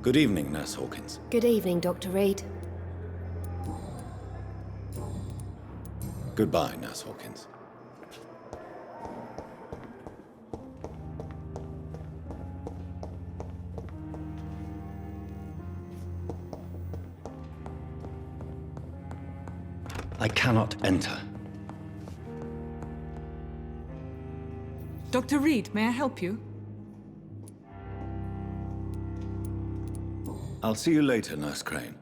Good evening, Nurse Hawkins. Good evening, Dr. Reed. Goodbye, Nurse Hawkins. I cannot enter. Dr. Reed, may I help you? I'll see you later, Nurse Crane.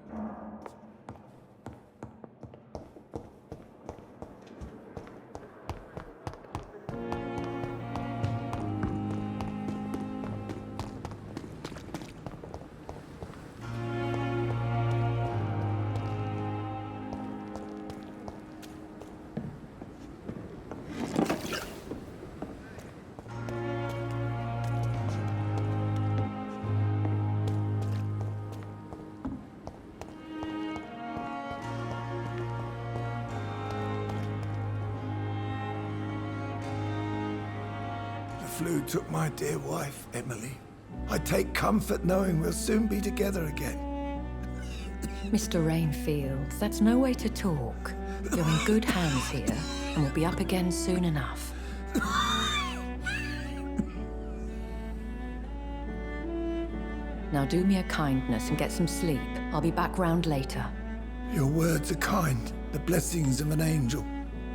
The flu took my dear wife, Emily. I take comfort knowing we'll soon be together again. Mr. Rainfield, that's no way to talk. You're in good hands here, and we'll be up again soon enough. Now do me a kindness and get some sleep. I'll be back round later. Your words are kind, the blessings of an angel.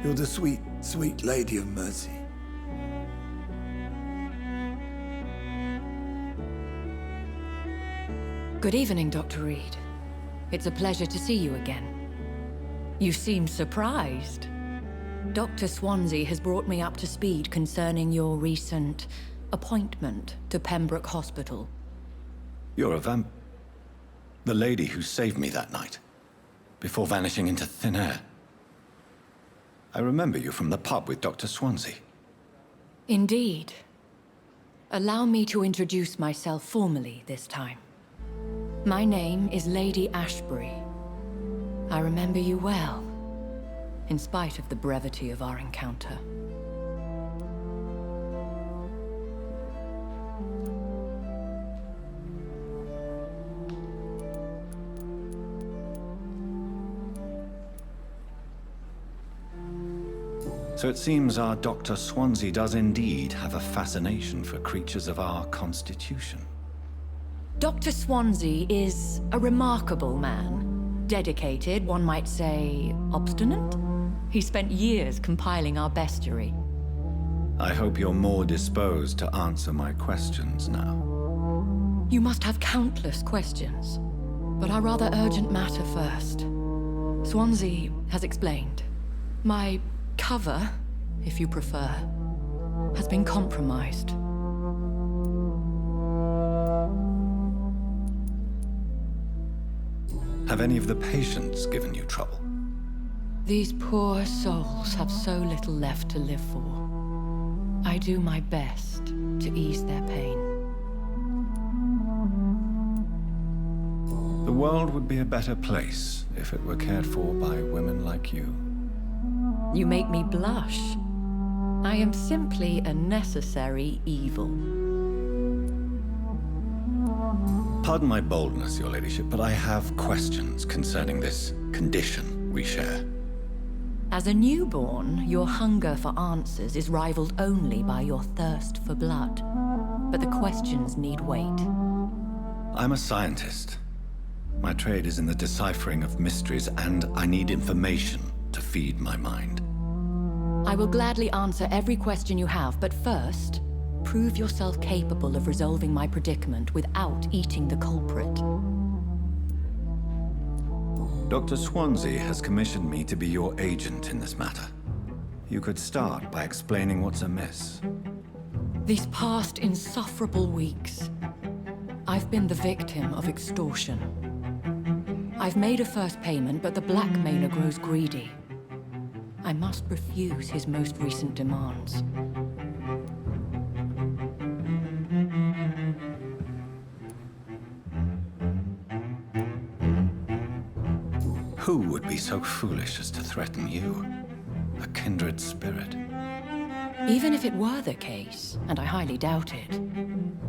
You're the sweet, sweet Lady of Mercy. Good evening, Dr. Reed. It's a pleasure to see you again. You seem surprised. Dr. Swansea has brought me up to speed concerning your recent appointment to Pembroke Hospital. You're a the lady who saved me that night, before vanishing into thin air. I remember you from the pub with Dr. Swansea. Indeed. Allow me to introduce myself formally this time. My name is Lady Ashbury. I remember you well, in spite of the brevity of our encounter. So it seems our Dr. Swansea does indeed have a fascination for creatures of our constitution. Dr. Swansea is a remarkable man. Dedicated, one might say, obstinate? He spent years compiling our bestiary. I hope you're more disposed to answer my questions now. You must have countless questions, but our rather urgent matter first. Swansea has explained. My cover, if you prefer, has been compromised. Have any of the patients given you trouble? These poor souls have so little left to live for. I do my best to ease their pain. The world would be a better place if it were cared for by women like you. You make me blush. I am simply a necessary evil. Pardon my boldness, your ladyship, but I have questions concerning this condition we share. As a newborn, your hunger for answers is rivaled only by your thirst for blood. But the questions need wait. I'm a scientist. My trade is in the deciphering of mysteries, and I need information to feed my mind. I will gladly answer every question you have, but first, prove yourself capable of resolving my predicament without eating the culprit. Dr. Swansea has commissioned me to be your agent in this matter. You could start by explaining what's amiss. These past insufferable weeks, I've been the victim of extortion. I've made a first payment, but the blackmailer grows greedy. I must refuse his most recent demands. Who would be so foolish as to threaten you? A kindred spirit. Even if it were the case, and I highly doubt it,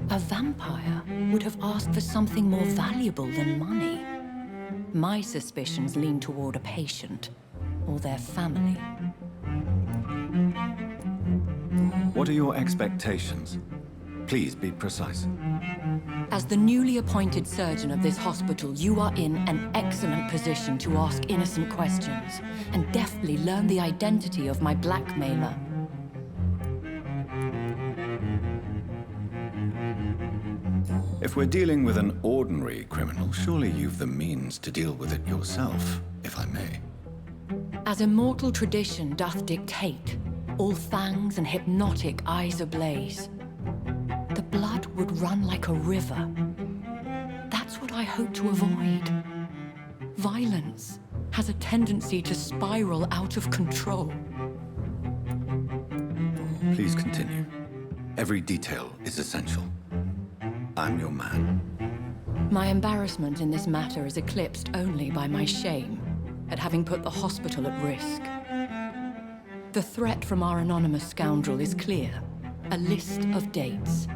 a vampire would have asked for something more valuable than money. My suspicions lean toward a patient, or their family. What are your expectations? Please be precise. As the newly appointed surgeon of this hospital, you are in an excellent position to ask innocent questions, and deftly learn the identity of my blackmailer. If we're dealing with an ordinary criminal, surely you've the means to deal with it yourself, if I may. As immortal tradition doth dictate, all fangs and hypnotic eyes ablaze, the blood would run like a river. That's what I hope to avoid. Violence has a tendency to spiral out of control. Please continue. Every detail is essential. I'm your man. My embarrassment in this matter is eclipsed only by my shame at having put the hospital at risk. The threat from our anonymous scoundrel is clear. A list of dates.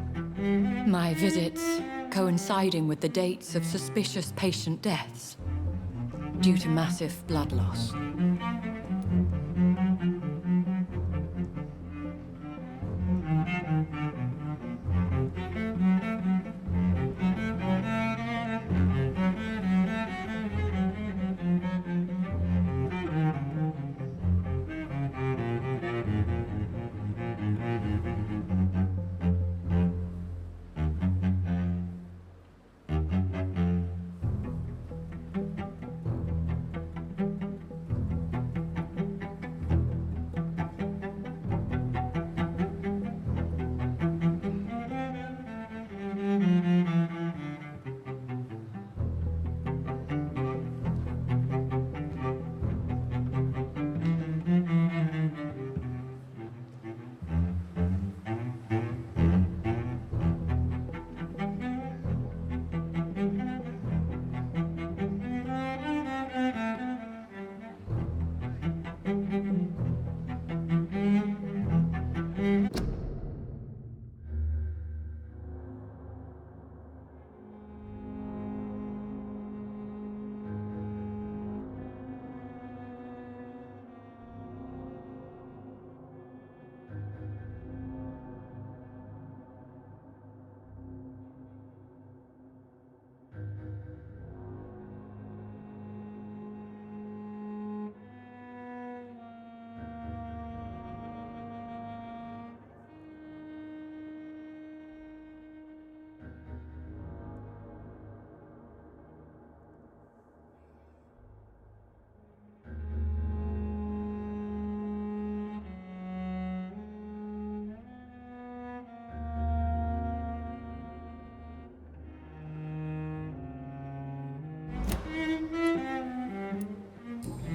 My visits coinciding with the dates of suspicious patient deaths due to massive blood loss.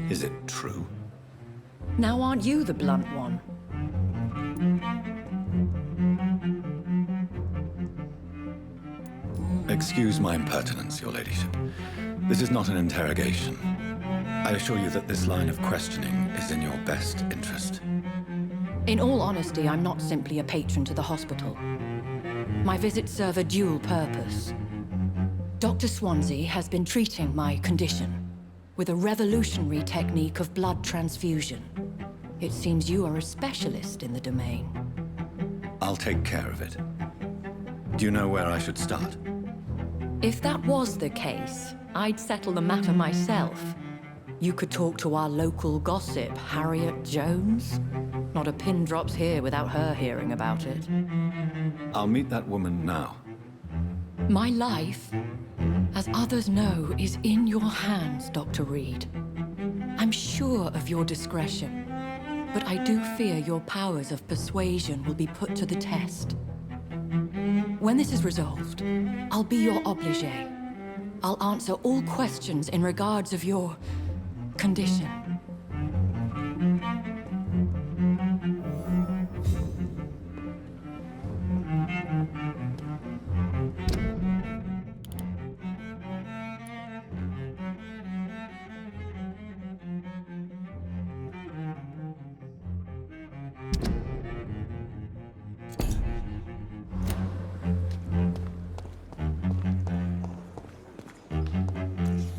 Is it true? Now aren't you the blunt one? Excuse my impertinence, your ladyship. This is not an interrogation. I assure you that this line of questioning is in your best interest. In all honesty, I'm not simply a patron to the hospital. My visits serve a dual purpose. Dr. Swansea has been treating my condition with a revolutionary technique of blood transfusion. It seems you are a specialist in the domain. I'll take care of it. Do you know where I should start? If that was the case, I'd settle the matter myself. You could talk to our local gossip, Harriet Jones. Not a pin drops here without her hearing about it. I'll meet that woman now. My life, as others know, is in your hands, Dr. Reed. I'm sure of your discretion, but I do fear your powers of persuasion will be put to the test. When this is resolved, I'll be your obligé. I'll answer all questions in regards of your condition.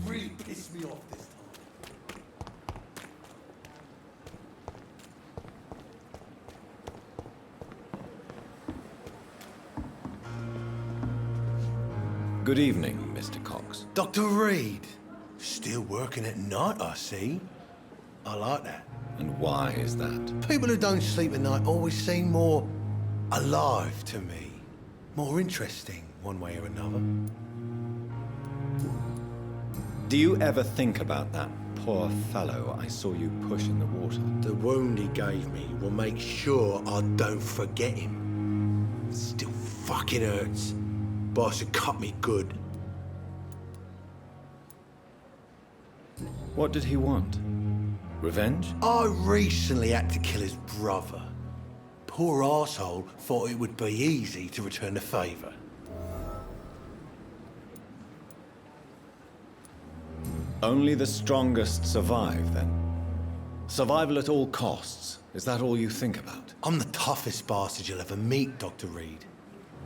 Really pissed me off this time. Good evening, Mr. Cox. Dr. Reed. Still working at night, I see. I like that. And why is that? People who don't sleep at night always seem more alive to me. More interesting, one way or another. Do you ever think about that poor fellow I saw you push in the water? The wound he gave me will make sure I don't forget him. Still fucking hurts. Boss had cut me good. What did he want? Revenge? I recently had to kill his brother. Poor arsehole thought it would be easy to return the favour. Only the strongest survive, then? Survival at all costs. Is that all you think about? I'm the toughest bastard you'll ever meet, Dr. Reed.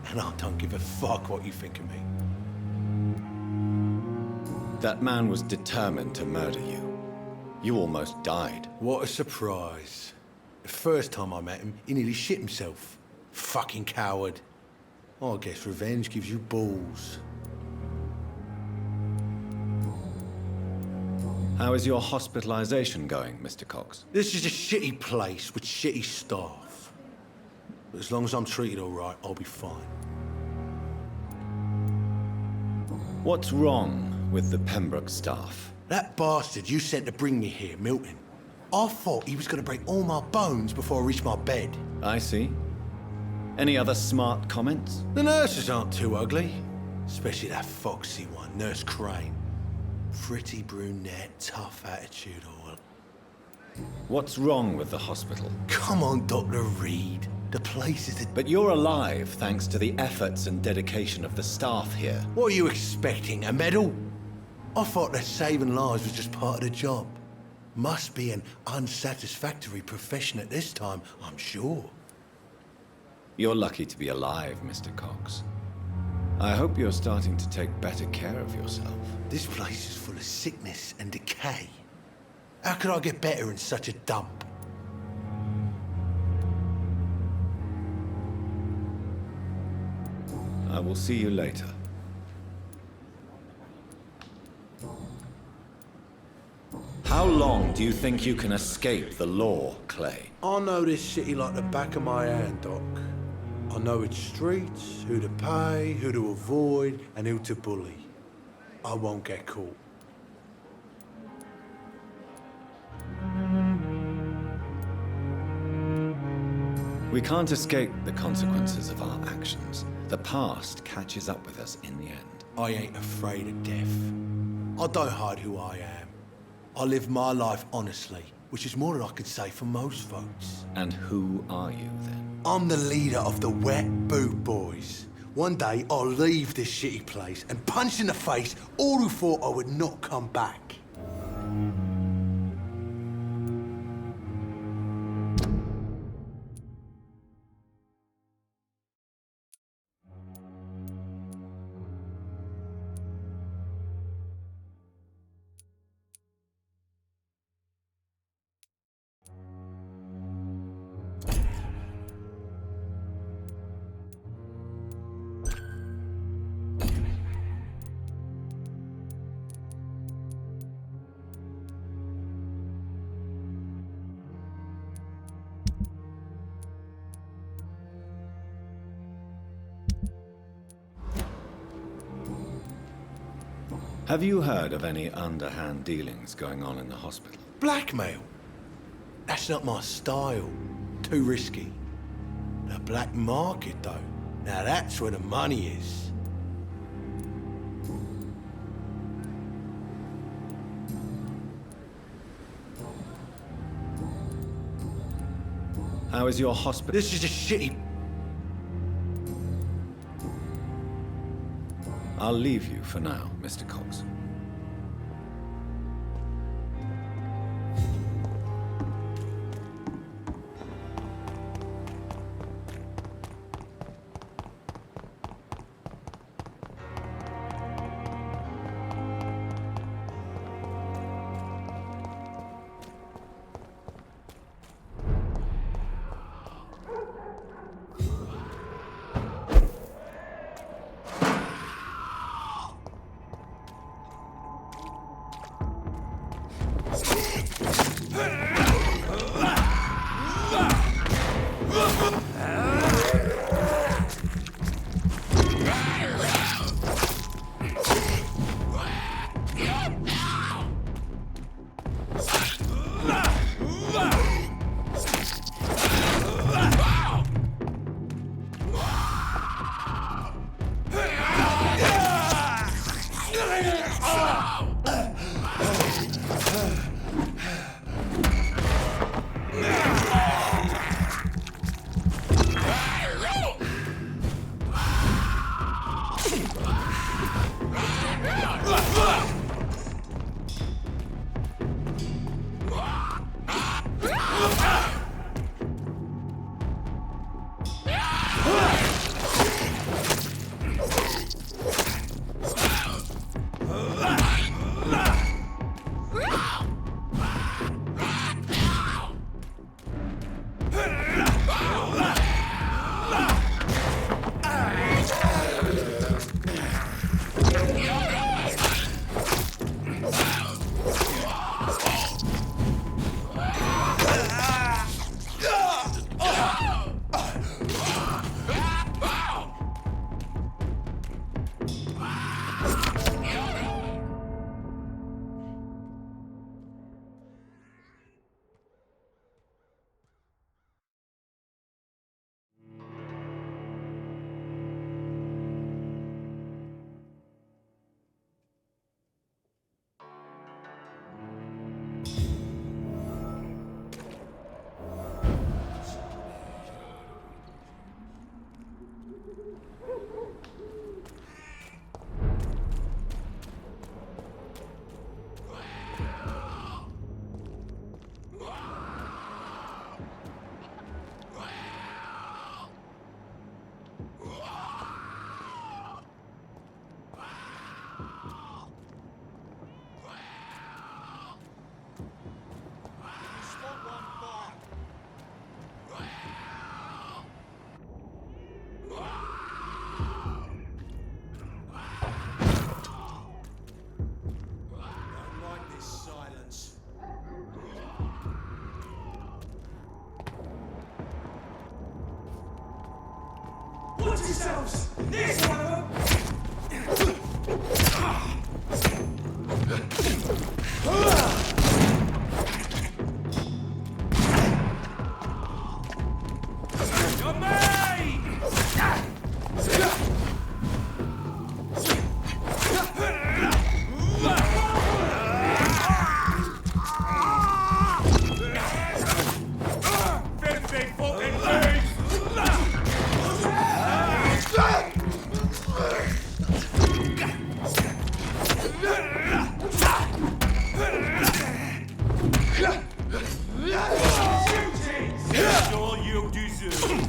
And I don't give a fuck what you think of me. That man was determined to murder you. You almost died. What a surprise. The first time I met him, he nearly shit himself. Fucking coward. I guess revenge gives you balls. How is your hospitalization going, Mr. Cox? This is a shitty place with shitty staff. But as long as I'm treated all right, I'll be fine. What's wrong with the Pembroke staff? That bastard you sent to bring me here, Milton. I thought he was going to break all my bones before I reached my bed. I see. Any other smart comments? The nurses aren't too ugly. Especially that foxy one, Nurse Crane. Pretty brunette, tough attitude, all. What's wrong with the hospital? Come on, Dr. Reed. The place is But you're alive thanks to the efforts and dedication of the staff here. What are you expecting, a medal? I thought that saving lives was just part of the job. Must be an unsatisfactory profession at this time, I'm sure. You're lucky to be alive, Mr. Cox. I hope you're starting to take better care of yourself. This place is full of sickness and decay. How could I get better in such a dump? I will see you later. How long do you think you can escape the law, Clay? I know this city like the back of my hand, Doc. I know its streets, who to pay, who to avoid, and who to bully. I won't get caught. We can't escape the consequences of our actions. The past catches up with us in the end. I ain't afraid of death. I don't hide who I am. I live my life honestly, which is more than I could say for most folks. And who are you, then? I'm the leader of the Wet Boot Boys. One day, I'll leave this shitty place and punch in the face all who thought I would not come back. Have you heard of any underhand dealings going on in the hospital? Blackmail? That's not my style. Too risky. The black market, though. Now that's where the money is. How is your hospital? This is a shitty... I'll leave you for now, Mr. Cox. Watch yourselves! There's one of That's all you deserve.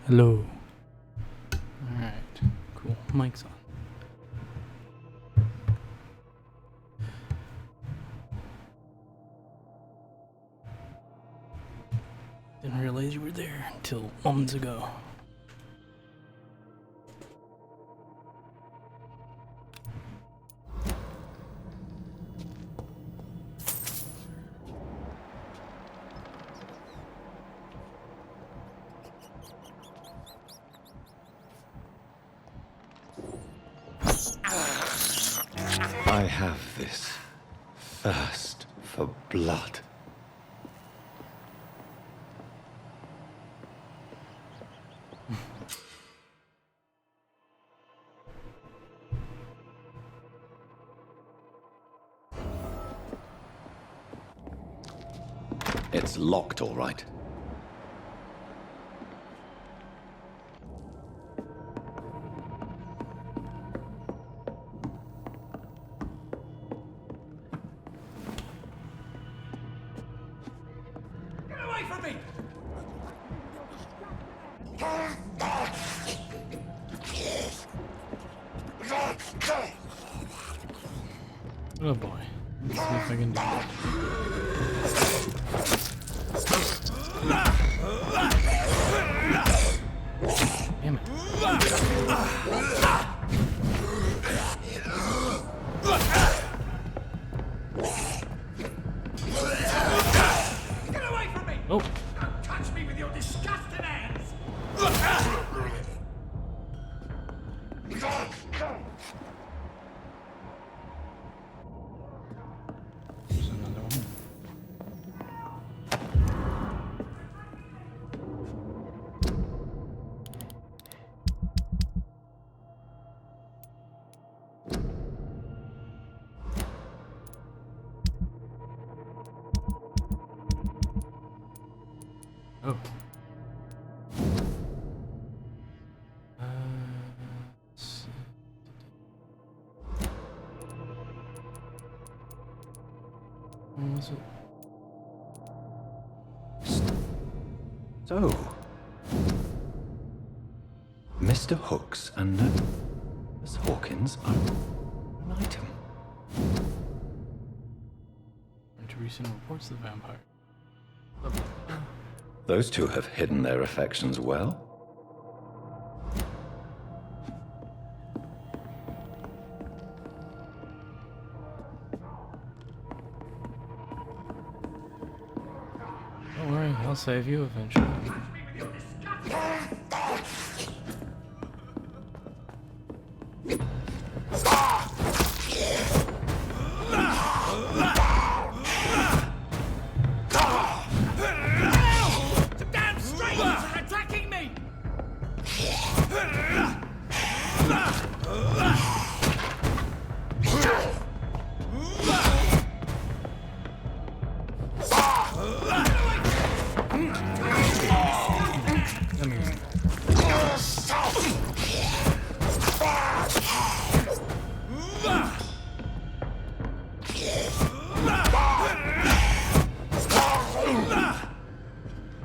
Hello. Alright, cool. Mic's on. Didn't realize you were there until moments ago. this thirst for blood. It's locked, all right. Get away from me! Oh boy. Let's see if I can do it. Damn it. Get away from me! Oh, Don't touch me with your disgusting hands! there's another one. Oh. Let's see. What was it? So, Mr. Hooks and Miss Hawkins are an item. Into recent reports of the vampire. Lovely. Those two have hidden their affections well. Don't worry, I'll save you eventually. Some damn strangers are attacking me! Come here.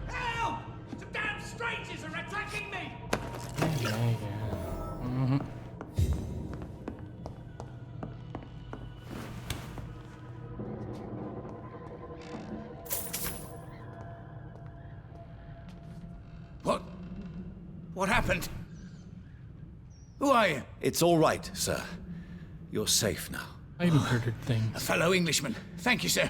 Help! Some damn strangers are attacking me! Yeah. Mm-hmm. What? What happened? Who are you? It's all right, sir. You're safe now. I murdered A things. fellow Englishman. Thank you, sir.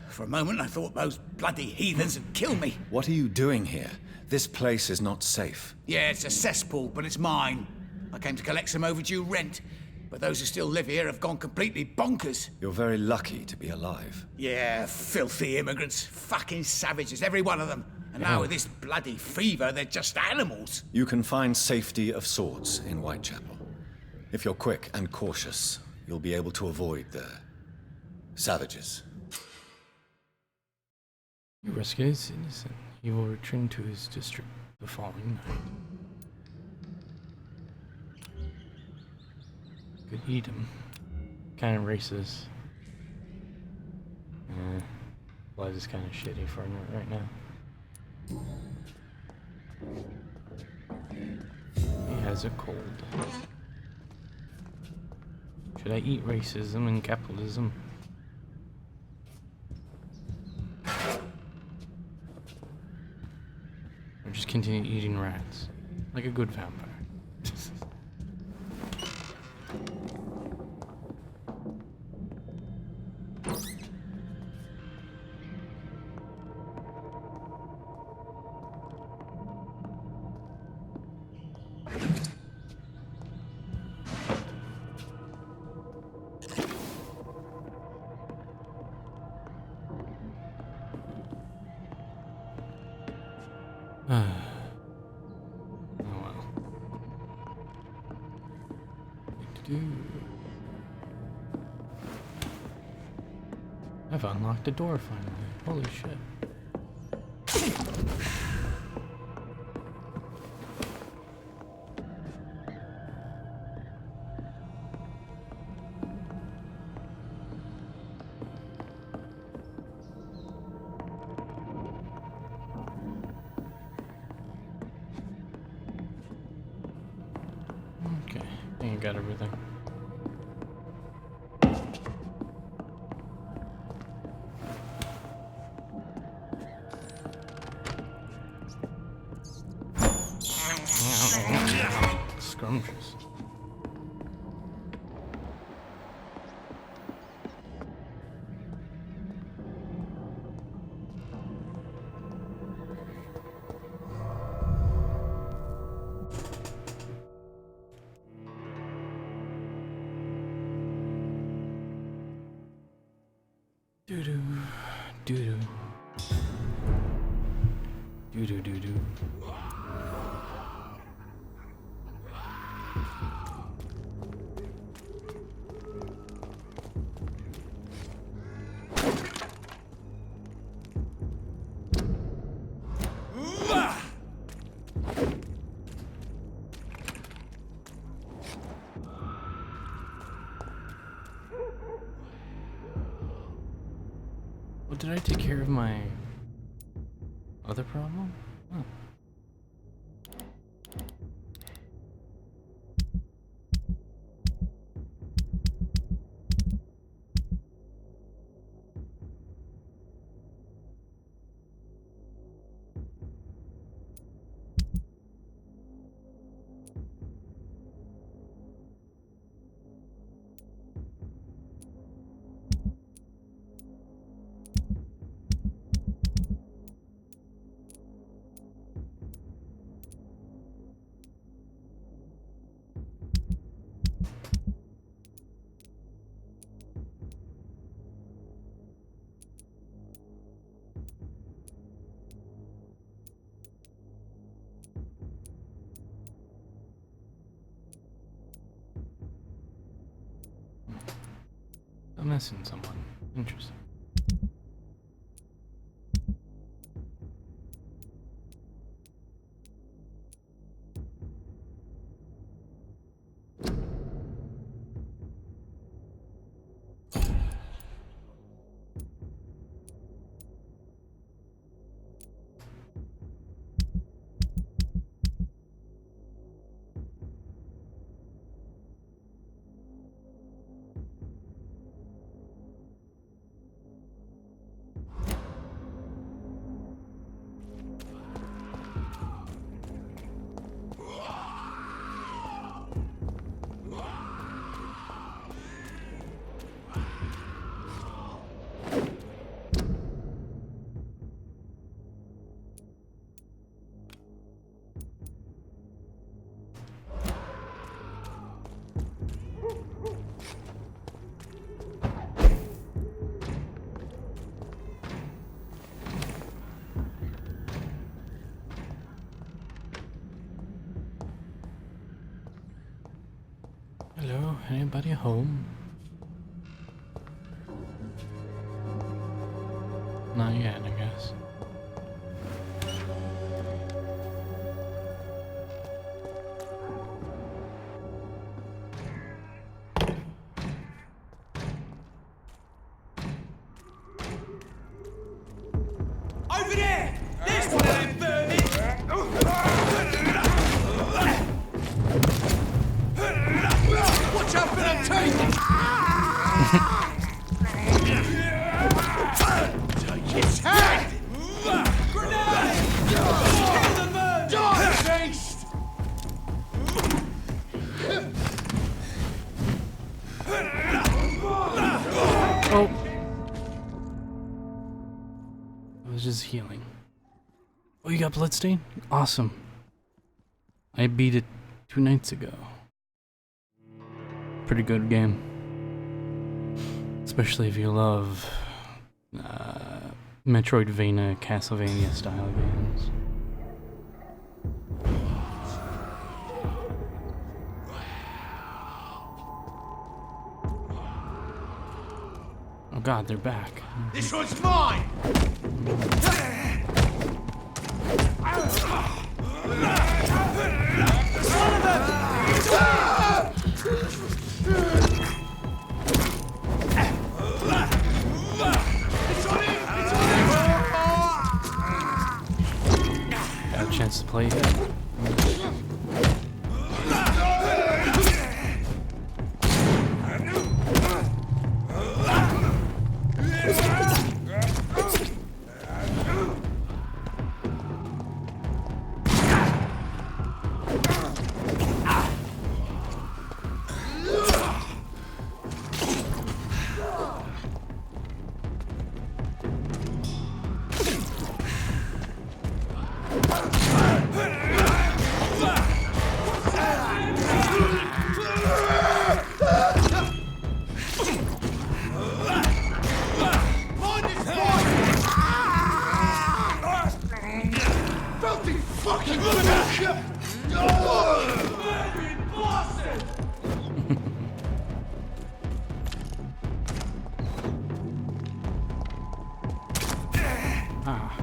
For a moment, I thought those bloody heathens had killed me. What are you doing here? This place is not safe. Yeah, it's a cesspool, but it's mine. I came to collect some overdue rent, but those who still live here have gone completely bonkers. You're very lucky to be alive. Yeah, filthy immigrants. Fucking savages, every one of them. And now with this bloody fever, they're just animals. You can find safety of sorts in Whitechapel. If you're quick and cautious, you'll be able to avoid the savages. You rescue a citizen. He will return to his district the following night. Could eat him. Kind of racist. Life is kind of shitty for him right now. He has a cold. Should I eat racism and capitalism? Or just continue eating rats? Like a good vampire. Oh well. I've unlocked a door finally. Holy shit. Okay, I think I got everything. Scrumptious. Doo-doo, doo-doo. Doo-doo, doo-doo. Well, did I take care of my other problem? Oh. I'm missing someone. Interesting. Hello, anybody home? Not yet, I guess. Over there! There's one of them vermin! Watch out for them teeth! Take his head! Grenade! Kill the vermin! Die, beast! Oh! I was just healing. Oh, you got bloodstain? Awesome. I beat it 2 nights ago. Pretty good game. Especially if you love Metroidvania, Castlevania style games. god, they're back. This one's mine! Got a chance to play yet? Ah.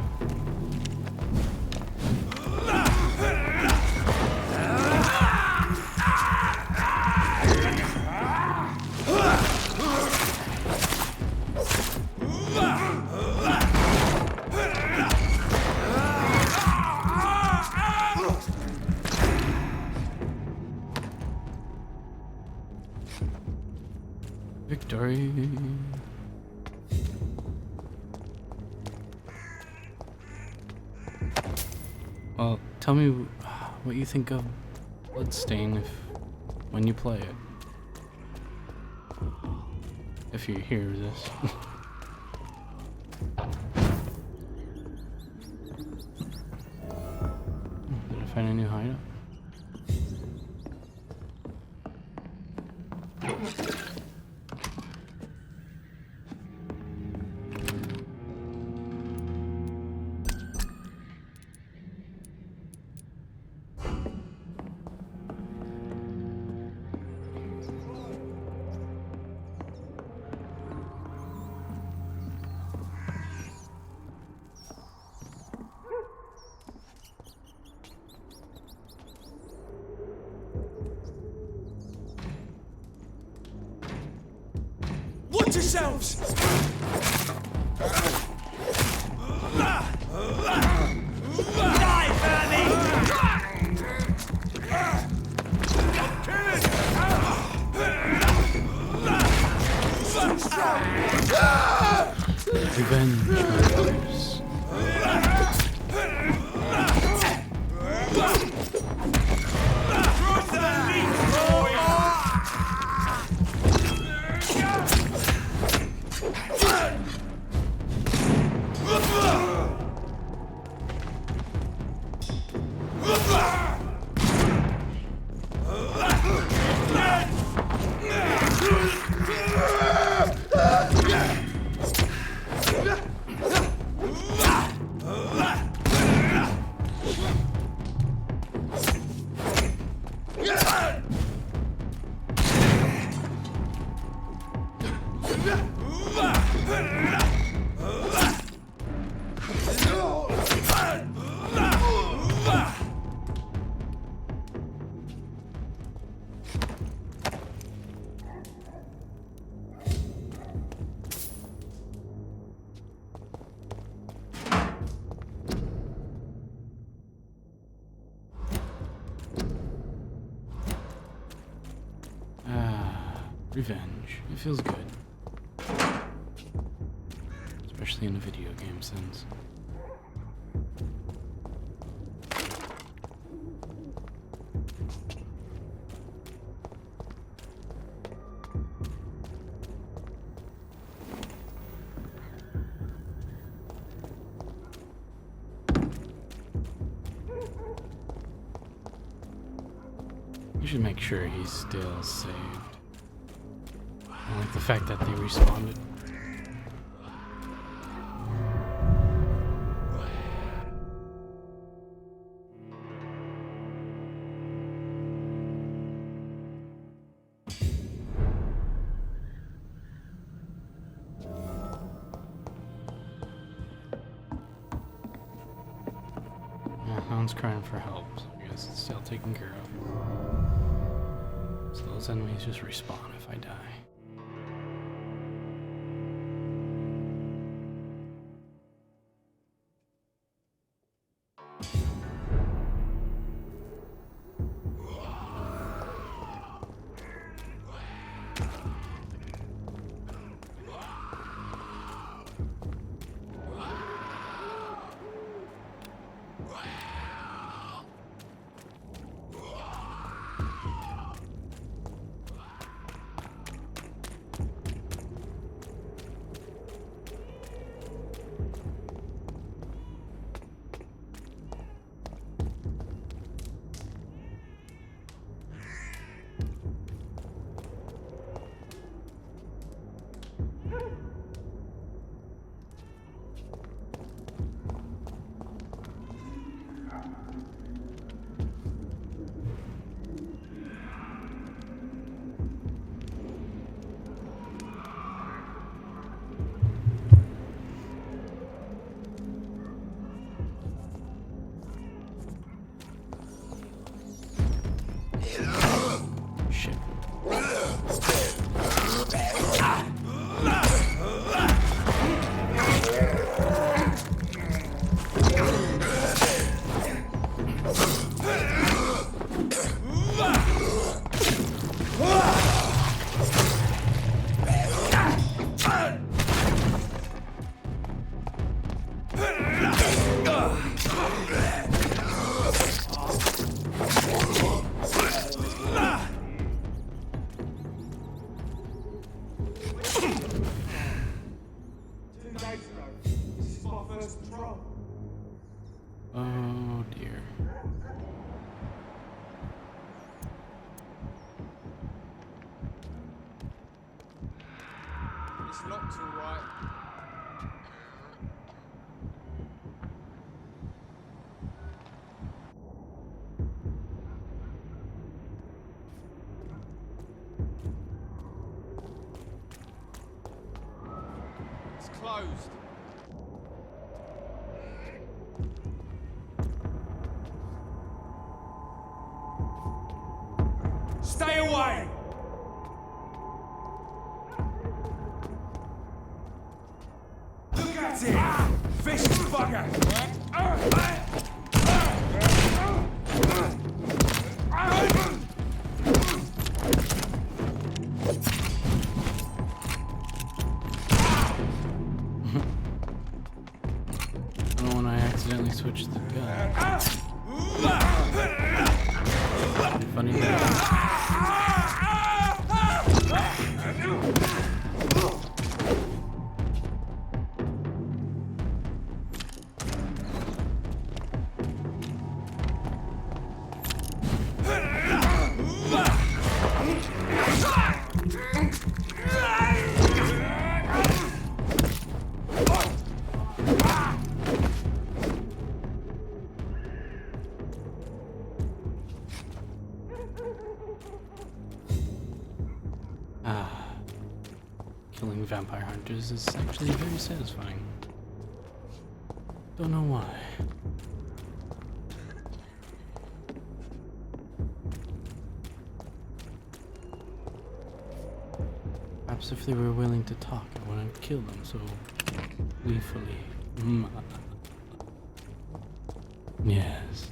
Victory. Well, tell me what you think of Bloodstain when you play it. If you hear this. Did I find a new hideout? Watch yourselves! Die, Revenge matters. Revenge. It feels good. Especially in a video game sense. You should make sure he's still saved. I like the fact that they respawned it. Yeah, no one's crying for help, so I guess it's still taken care of. So those enemies just respawn if I die. Shit. Oh dear. It's locked all right. It's closed. Stay away! Look at it! Vicious bugger! I don't want to accidentally switch the gun. Funny that. Killing vampire hunters is actually very satisfying. Don't know why. Perhaps if they were willing to talk, I wouldn't kill them so gleefully. Yes.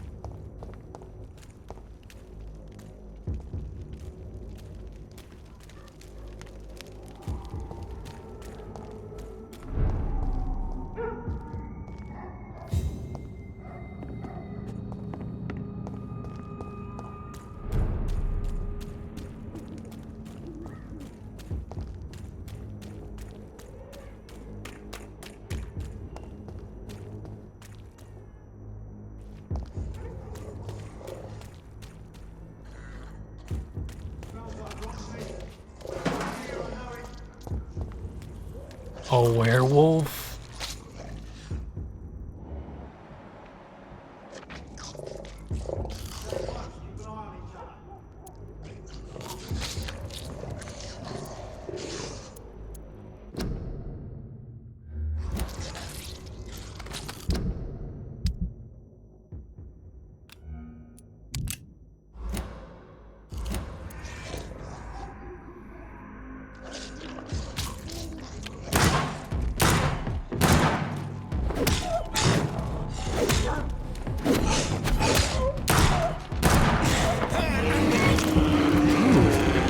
A werewolf?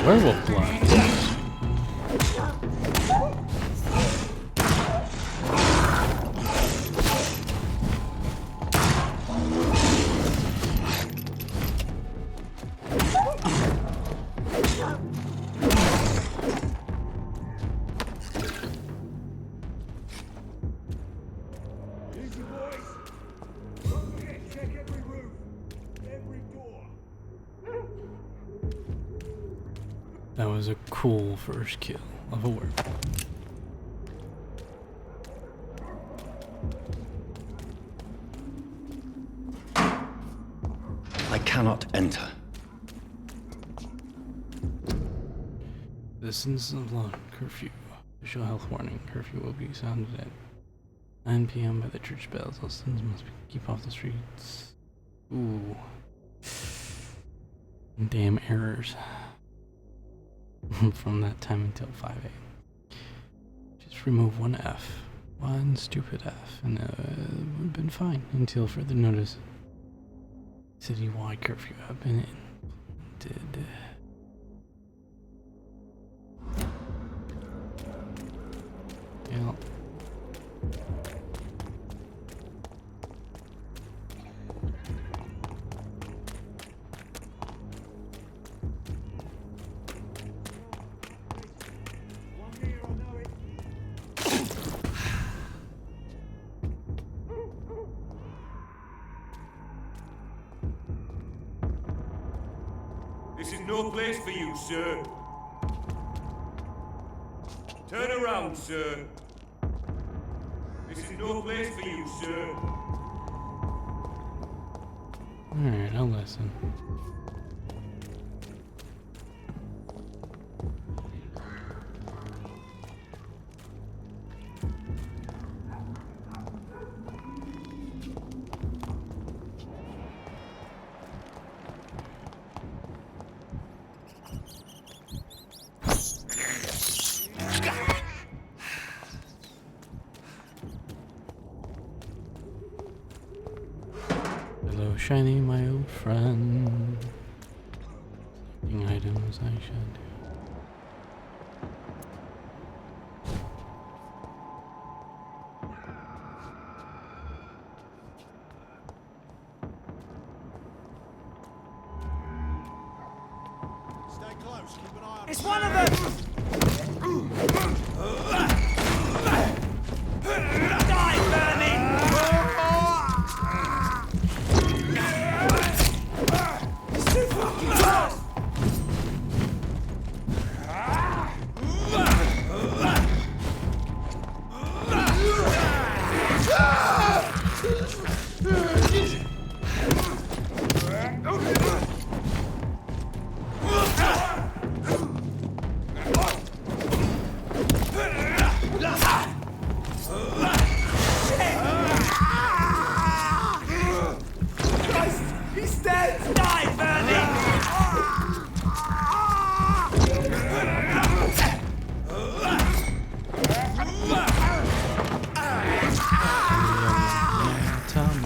Werewolf blood. Easy, boys. Don't forget, check every roof, every door. That was a cool first kill of a werewolf. I cannot enter. Citizens of London, curfew. Official health warning. Curfew will be sounded at 9 p.m. by the church bells. All citizens must keep off the streets. Ooh. Damn errors. From that time until 5 a.m. Just remove one F. One stupid F. And it would have been fine until further notice. Citywide curfew have been ended. Yeah. This is no place for you, sir. Turn around, sir. This is no place for you, sir. Alright, I'll listen. Hello, Shiny, my old friend. Selecting items I should do. Stay close, keep an eye on It's one of them! Die, vermin! He's dead! Die, vermin! Tell me.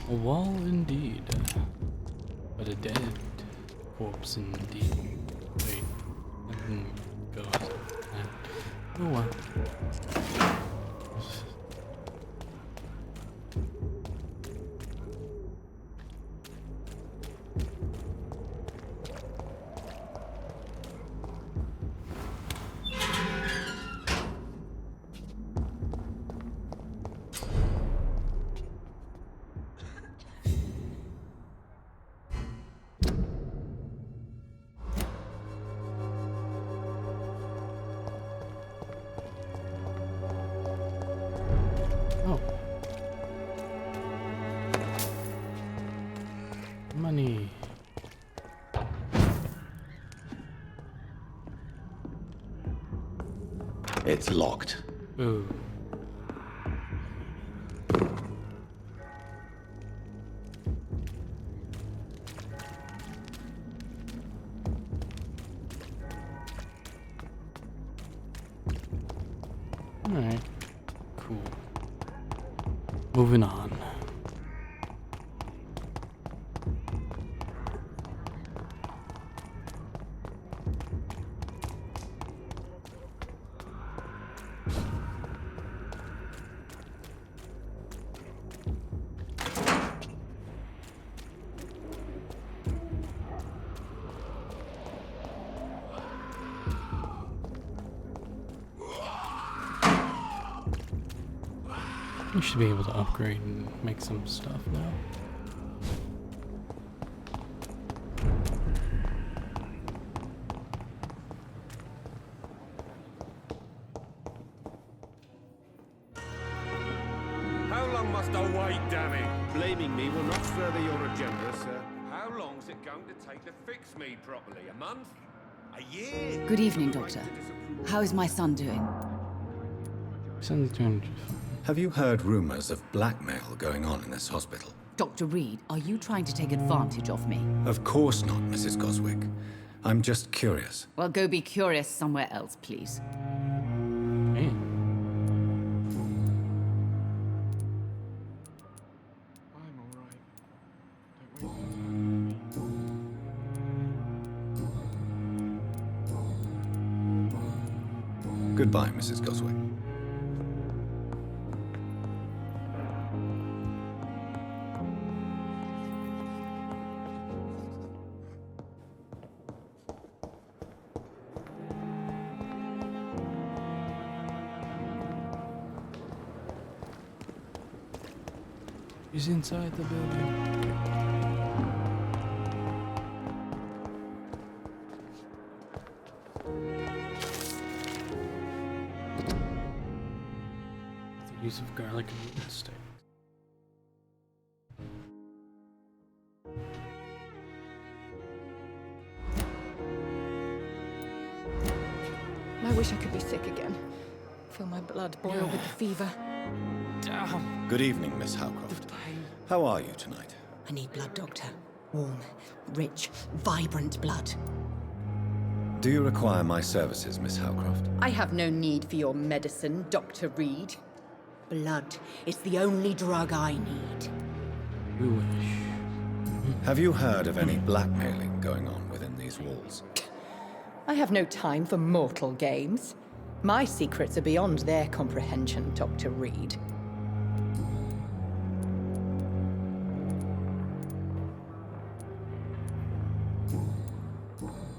A wall indeed, but a dead corpse indeed. Wait, that didn't go as planned. Oh well. It's locked. Ooh. Alright. Cool. Moving on. You should be able to upgrade and make some stuff now. How long must I wait, damn it? Blaming me will not further your agenda, sir. How long's it going to take to fix me properly? A month? A year? Good evening, Doctor. How is my son doing? Son's doing just fine. Have you heard rumors of blackmail going on in this hospital? Dr. Reed, are you trying to take advantage of me? Of course not, Mrs. Goswick. I'm just curious. Well, go be curious somewhere else, please. Hey. Goodbye, Mrs. Goswick. He's inside the building. The use of garlic and meat steak. I wish I could be sick again. Feel my blood boil with the fever. Damn. Good evening, Miss Howcroft. How are you tonight? I need blood, Doctor. Warm, rich, vibrant blood. Do you require my services, Miss Howcroft? I have no need for your medicine, Dr. Reed. Blood is the only drug I need. We wish. Have you heard of any blackmailing going on within these walls? I have no time for mortal games. My secrets are beyond their comprehension, Dr. Reed.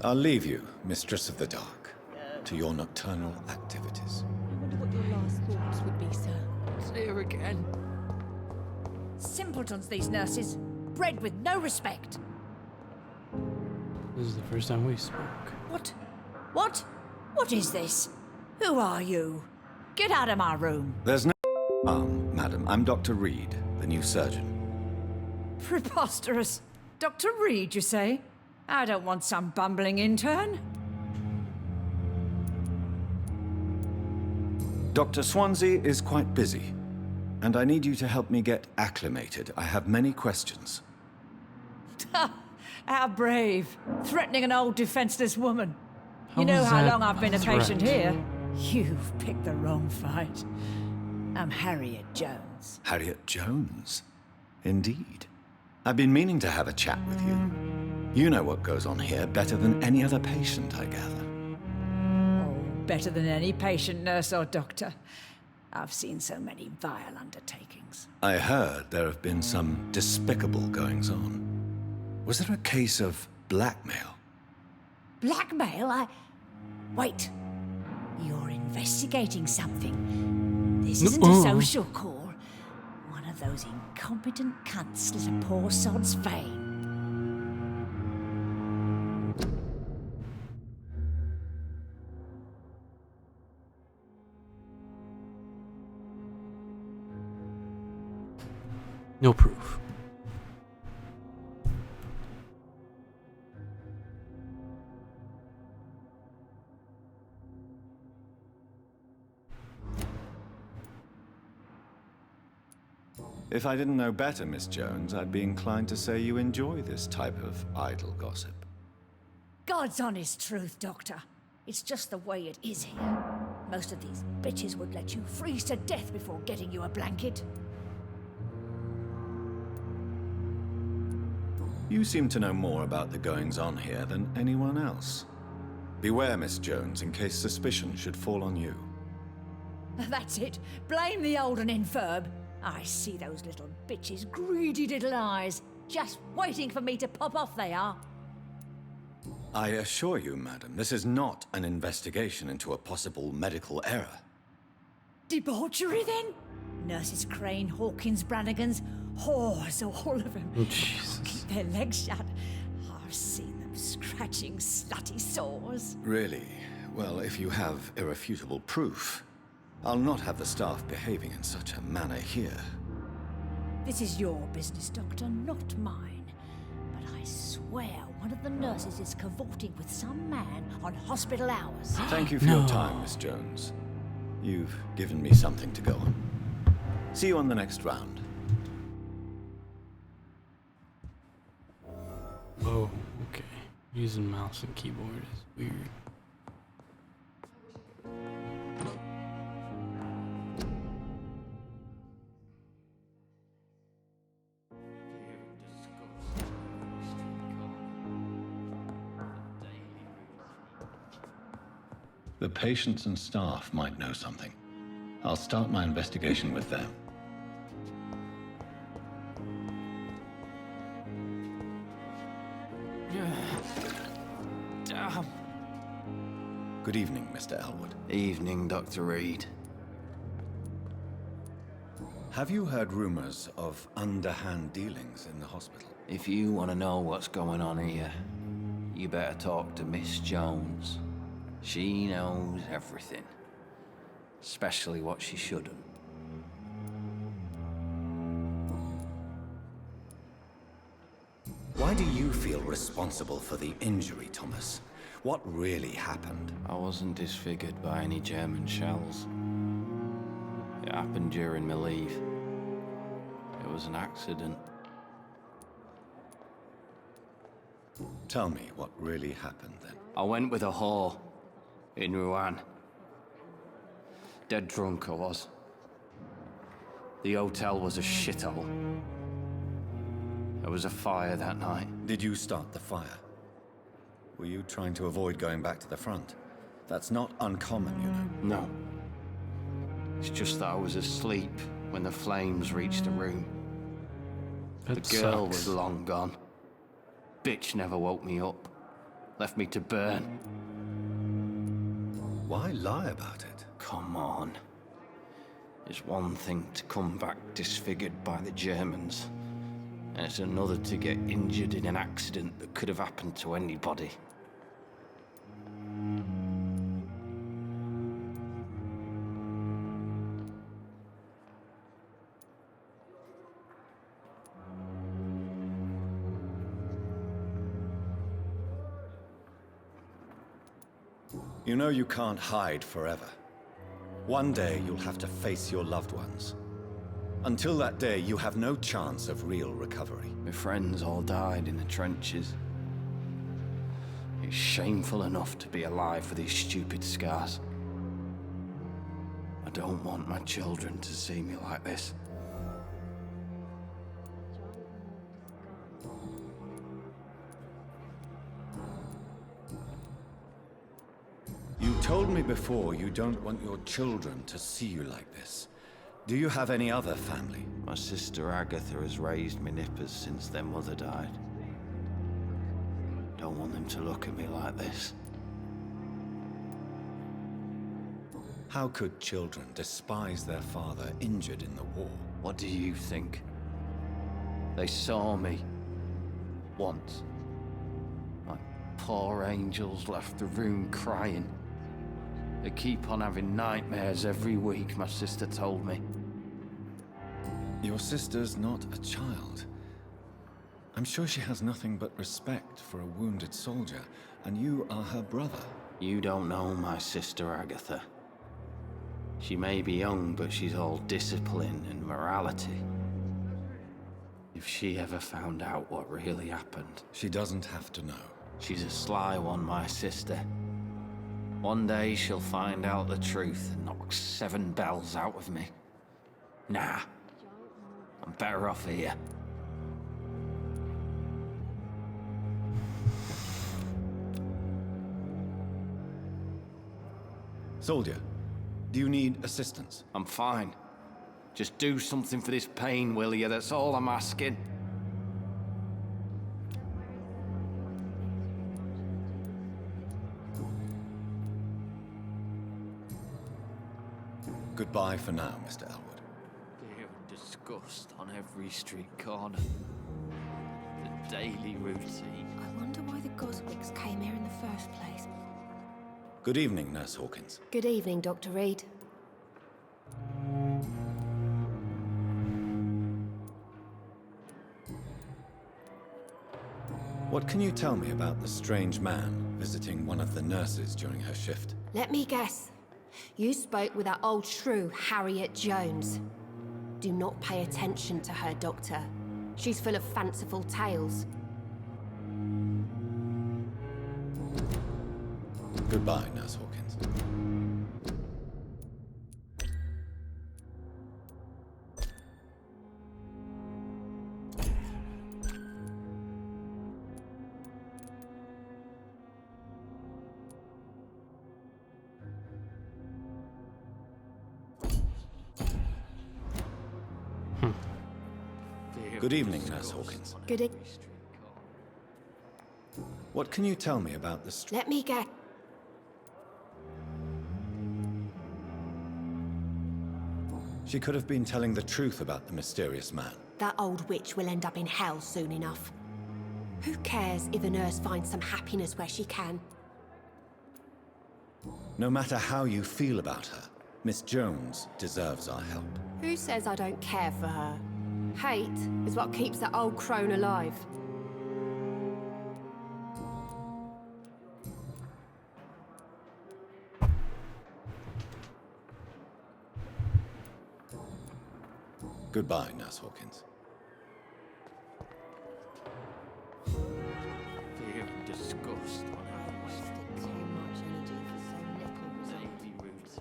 I'll leave you, Mistress of the Dark, to your nocturnal activities. I wonder what your last thoughts would be, sir. It's here again. Simpletons, these nurses. Bred with no respect. This is the first time we spoke. What? What? What is this? Who are you? Get out of my room. There's no harm, madam. I'm Dr. Reed, the new surgeon. Preposterous. Dr. Reed, you say? I don't want some bumbling intern. Dr. Swansea is quite busy, and I need you to help me get acclimated. I have many questions. How brave. Threatening an old defenseless woman. How You know was how that long I've been a threat? patient here? You've picked the wrong fight. I'm Harriet Jones. Harriet Jones? Indeed. I've been meaning to have a chat with you. You know what goes on here better than any other patient, I gather. Oh, better than any patient, nurse, or doctor. I've seen so many vile undertakings. I heard there have been some despicable goings-on. Was there a case of blackmail? Blackmail? Wait. You're investigating something. This isn't a social call. One of those incompetent cunts slit a poor sod's vein. No proof. If I didn't know better, Miss Jones, I'd be inclined to say you enjoy this type of idle gossip. God's honest truth, Doctor. It's just the way it is here. Most of these bitches would let you freeze to death before getting you a blanket. You seem to know more about the goings-on here than anyone else. Beware, Miss Jones, in case suspicion should fall on you. That's it. Blame the old and infirm. I see those little bitches' greedy little eyes. Just waiting for me to pop off they are. I assure you, madam, this is not an investigation into a possible medical error. Debauchery, then? Nurses Crane, Hawkins, Brannigans, whores, all of them. Oh, Jesus. Keep their legs shut. I've seen them scratching slutty sores. Really? Well, if you have irrefutable proof, I'll not have the staff behaving in such a manner here. This is your business, Doctor, not mine. But I swear one of the nurses is cavorting with some man on hospital hours. Thank you for your time, Miss Jones. You've given me something to go on. See you on the next round. Oh, okay. Using mouse and keyboard is weird. The patients and staff might know something. I'll start my investigation with them. Damn. Good evening, Mr. Elwood. Evening, Dr. Reed. Have you heard rumors of underhand dealings in the hospital? If you want to know what's going on here, you better talk to Miss Jones. She knows everything. Especially what she shouldn't. Why do you feel responsible for the injury, Thomas? What really happened? I wasn't disfigured by any German shells. It happened during my leave. It was an accident. Tell me what really happened then. I went with a whore in Rouen. Dead drunk I was. The hotel was a shithole. There was a fire that night. Did you start the fire? Were you trying to avoid going back to the front? That's not uncommon, you know. No. It's just that I was asleep when the flames reached the room. That The girl sucks. was long gone. Bitch never woke me up. Left me to burn. Why lie about it? Come on. It's one thing to come back disfigured by the Germans, and it's another to get injured in an accident that could have happened to anybody. You know you can't hide forever. One day you'll have to face your loved ones. Until that day, you have no chance of real recovery. My friends all died in the trenches. It's shameful enough to be alive with these stupid scars. I don't want my children to see me like this. You told me before you don't want your children to see you like this. Do you have any other family? My sister Agatha has raised me nippers since their mother died. Don't want them to look at me like this. How could children despise their father injured in the war? What do you think? They saw me once. My poor angels left the room crying. They keep on having nightmares every week, my sister told me. Your sister's not a child. I'm sure she has nothing but respect for a wounded soldier, and you are her brother. You don't know my sister Agatha. She may be young, but she's all discipline and morality. If she ever found out what really happened... She doesn't have to know. She's a sly one, my sister. One day she'll find out the truth and knock 7 bells out of me. Nah. I'm better off here. Soldier, do you need assistance? I'm fine. Just do something for this pain, will you? That's all I'm asking. Goodbye for now, Mr. Elwood. Fear and disgust on every street corner. The daily routine. I wonder why the Goswicks came here in the first place. Good evening, Nurse Hawkins. Good evening, Dr. Reed. What can you tell me about the strange man visiting one of the nurses during her shift? Let me guess. You spoke with that old shrew, Harriet Jones. Do not pay attention to her, Doctor. She's full of fanciful tales. Goodbye, Nurse Hawkins. Good evening, Nurse Hawkins. Good evening. What can you tell me about the Let me guess. She could have been telling the truth about the mysterious man. That old witch will end up in hell soon enough. Who cares if a nurse finds some happiness where she can? No matter how you feel about her, Miss Jones deserves our help. Who says I don't care for her? Hate is what keeps that old crone alive. Goodbye, Nurse Hawkins. Fear and disgust on every street corner. Daily routine.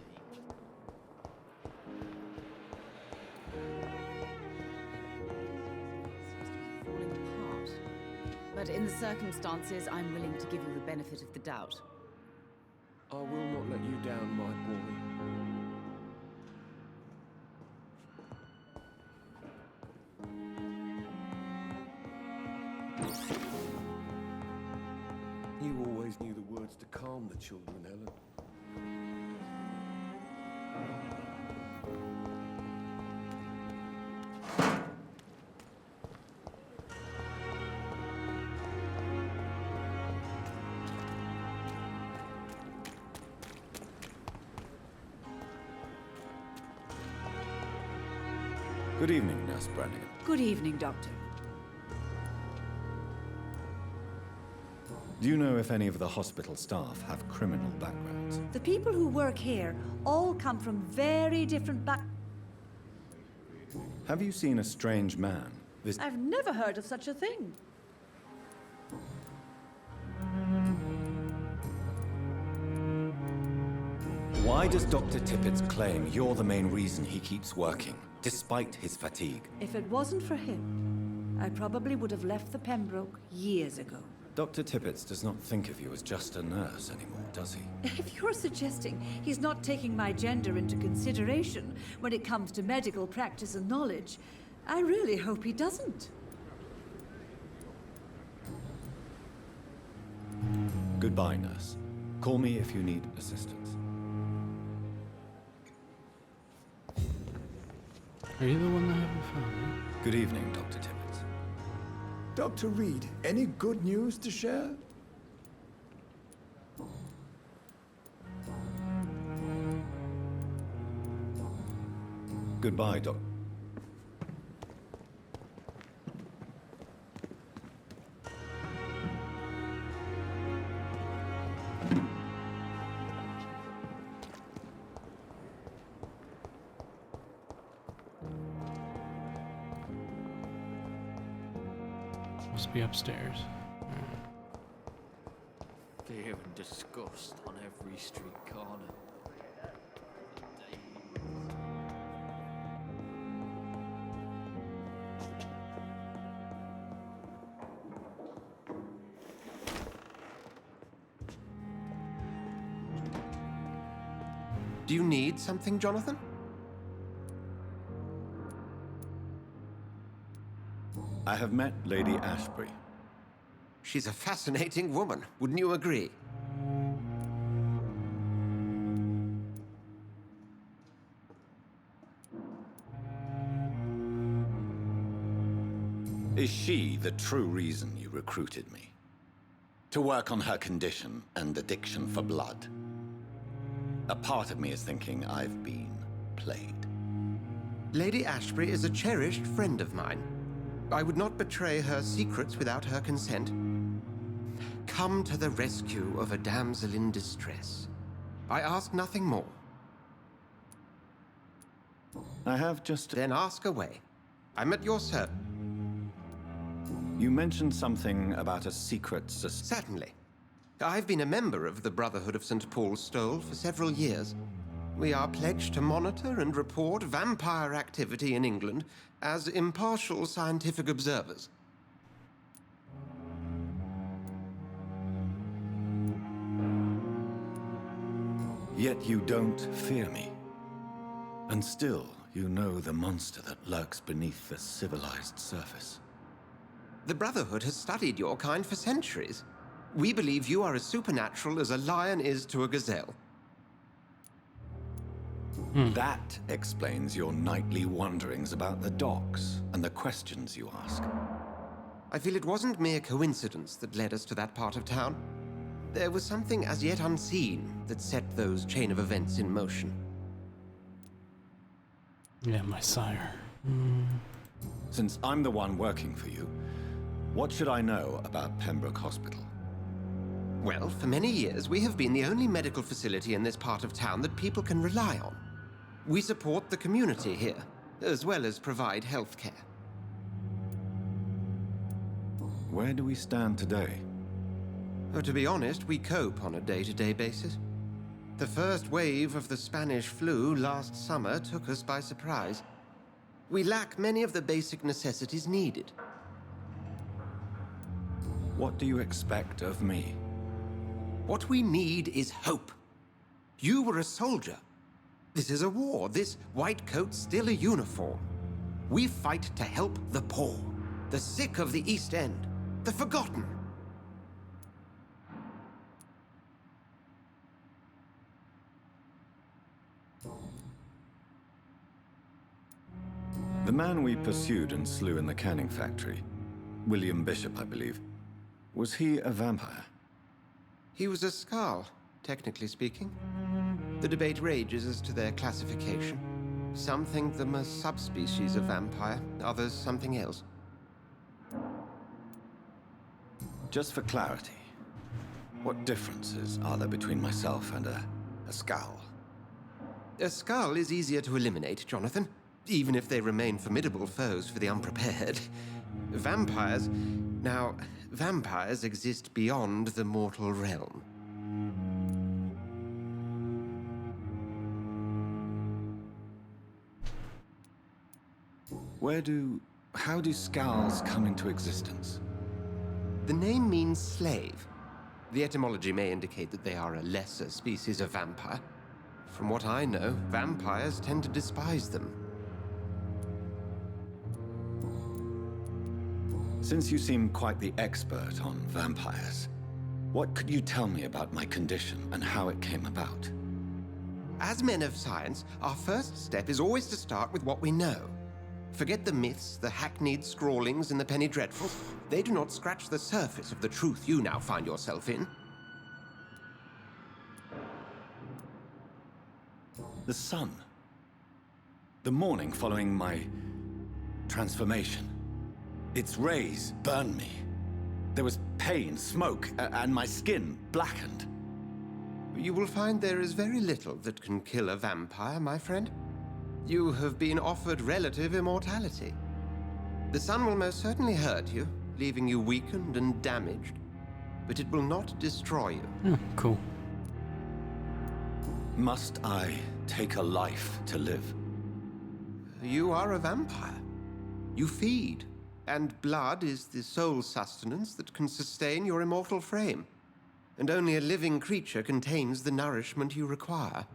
Falling apart. But in the circumstances, I'm willing to give you the benefit of the doubt. I will not let you down, my boy. You always knew the words to calm the children, Helen. Good evening, Nurse Brannigan. Good evening, Doctor. Do you know if any of the hospital staff have criminal backgrounds? The people who work here all come from very different Have you seen a strange man? I've never heard of such a thing. Why does Dr. Tippett's claim you're the main reason he keeps working, despite his fatigue? If it wasn't for him, I probably would have left the Pembroke years ago. Dr. Tippett does not think of you as just a nurse anymore, does he? If you're suggesting he's not taking my gender into consideration when it comes to medical practice and knowledge, I really hope he doesn't. Goodbye, nurse. Call me if you need assistance. Are you the one that haven't found? Good evening, Dr. Tippett. Dr. Reed, any good news to share? Goodbye, Doc. Must be upstairs. Fear and disgust on every street corner. Do you need something, Jonathan? I have met Lady Ashbury. She's a fascinating woman, wouldn't you agree? Is she the true reason you recruited me? To work on her condition and addiction for blood? A part of me is thinking I've been played. Lady Ashbury is a cherished friend of mine. I would not betray her secrets without her consent. Come to the rescue of a damsel in distress. I ask nothing more. I have just... Then ask away. I'm at your service. You mentioned something about a secret Certainly. I've been a member of the Brotherhood of St. Paul's Stole for several years. We are pledged to monitor and report vampire activity in England as impartial scientific observers. Yet you don't fear me. And still, you know the monster that lurks beneath the civilized surface. The Brotherhood has studied your kind for centuries. We believe you are as supernatural as a lion is to a gazelle. That explains your nightly wanderings about the docks and the questions you ask. I feel it wasn't mere coincidence that led us to that part of town. There was something as yet unseen that set those chain of events in motion. Yeah, my sire. Since I'm the one working for you, what should I know about Pembroke Hospital? Well, for many years, we have been the only medical facility in this part of town that people can rely on. We support the community here, as well as provide health care. Where do we stand today? Oh, to be honest, we cope on a day-to-day basis. The first wave of the Spanish flu last summer took us by surprise. We lack many of the basic necessities needed. What do you expect of me? What we need is hope. You were a soldier. This is a war. This white coat's still a uniform. We fight to help the poor, the sick of the East End, the forgotten. The man we pursued and slew in the canning factory, William Bishop, I believe, was he a vampire? He was a Skald, technically speaking. The debate rages as to their classification. Some think them a subspecies of vampire, others something else. Just for clarity, what differences are there between myself and a Skald? A Skald is easier to eliminate, Jonathan, even if they remain formidable foes for the unprepared. Vampires... Now, vampires exist beyond the mortal realm. How do Skalds come into existence? The name means slave. The etymology may indicate that they are a lesser species of vampire. From what I know, vampires tend to despise them. Since you seem quite the expert on vampires, what could you tell me about my condition and how it came about? As men of science, our first step is always to start with what we know. Forget the myths, the hackneyed scrawlings, and the penny dreadfuls. They do not scratch the surface of the truth you now find yourself in. The sun. The morning following my transformation. Its rays burned me. There was pain, smoke, and my skin blackened. You will find there is very little that can kill a vampire, my friend. You have been offered relative immortality. The sun will most certainly hurt you, leaving you weakened and damaged, but it will not destroy you. Oh, cool. Must I take a life to live? You are a vampire. You feed, and blood is the sole sustenance that can sustain your immortal frame. And only a living creature contains the nourishment you require.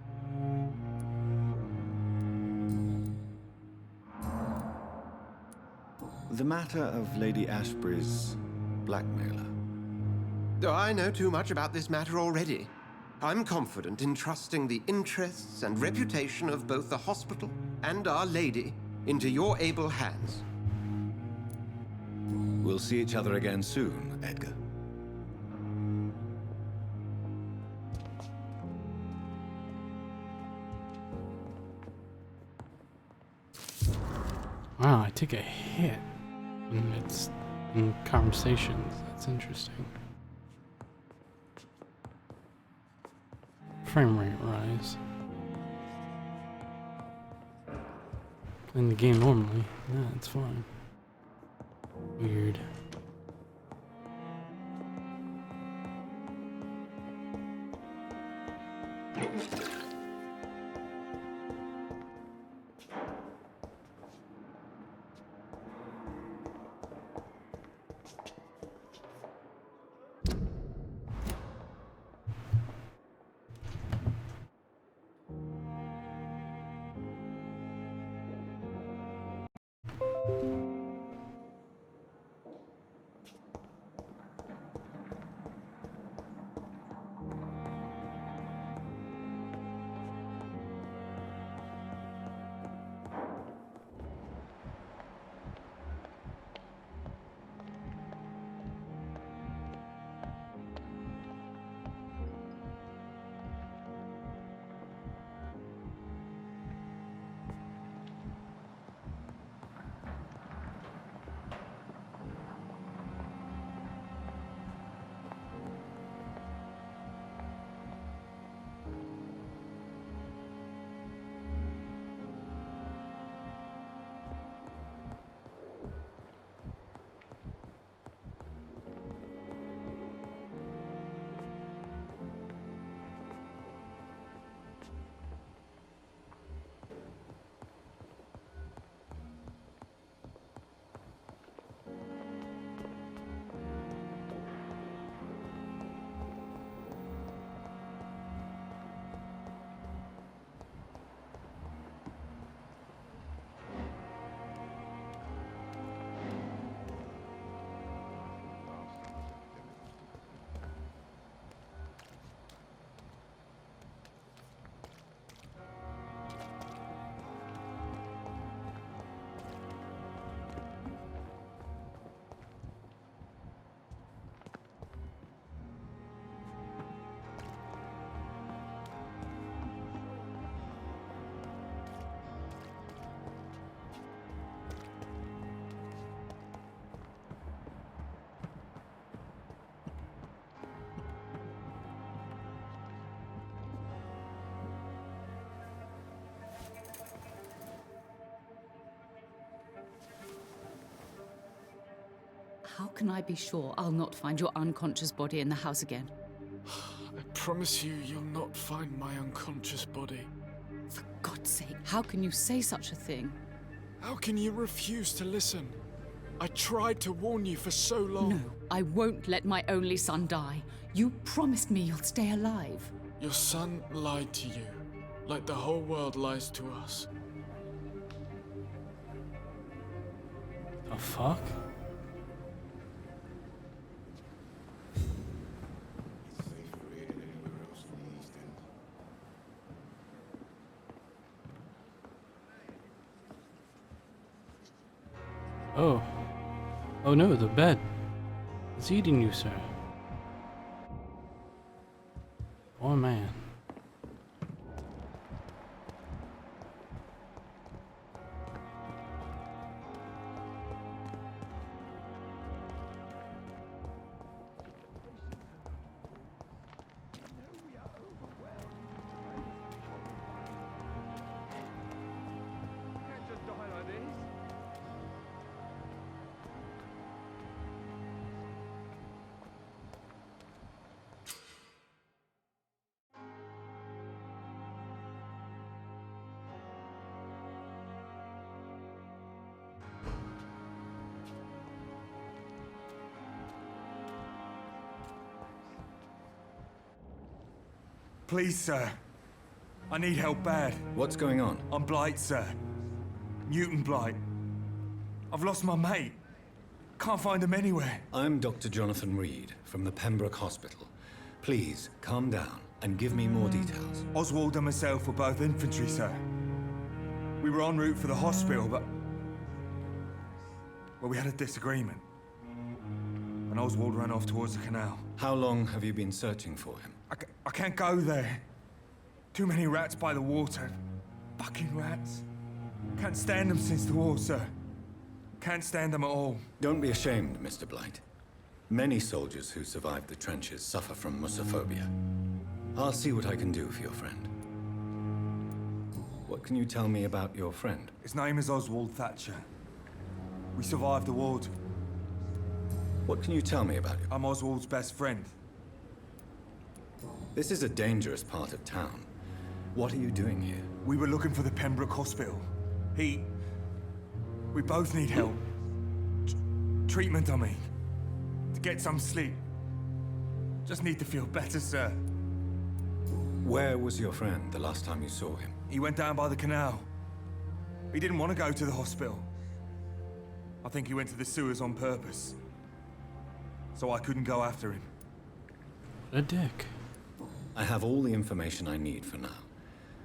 The matter of Lady Ashbury's blackmailer. Oh, I know too much about this matter already. I'm confident in trusting the interests and reputation of both the hospital and Our Lady into your able hands. We'll see each other again soon, Edgar. Wow, I take a hit in conversations. That's interesting. Frame rate rise. In the game normally, yeah, it's fine. Weird. How can I be sure I'll not find your unconscious body in the house again? I promise you, you'll not find my unconscious body. For God's sake, how can you say such a thing? How can you refuse to listen? I tried to warn you for so long. No, I won't let my only son die. You promised me you'll stay alive. Your son lied to you, like the whole world lies to us. The fuck? Oh. Oh no, the bed. It's eating you, sir. Oh man. Please, sir. I need help bad. What's going on? I'm Blight, sir. Newton Blight. I've lost my mate. Can't find him anywhere. I'm Dr. Jonathan Reed from the Pembroke Hospital. Please, calm down and give me more details. Oswald and myself were both infantry, sir. We were en route for the hospital, but... well, we had a disagreement. And Oswald ran off towards the canal. How long have you been searching for him? I can't go there. Too many rats by the water. Fucking rats. Can't stand them since the war, sir. Can't stand them at all. Don't be ashamed, Mr. Blight. Many soldiers who survived the trenches suffer from musophobia. I'll see what I can do for your friend. What can you tell me about your friend? His name is Oswald Thatcher. We survived the war. What can you tell me about him? I'm Oswald's best friend. This is a dangerous part of town. What are you doing here? We were looking for the Pembroke Hospital. We both need help. Treatment, I mean. To get some sleep. Just need to feel better, sir. Where was your friend the last time you saw him? He went down by the canal. He didn't want to go to the hospital. I think he went to the sewers on purpose. So I couldn't go after him. A dick. I have all the information I need for now.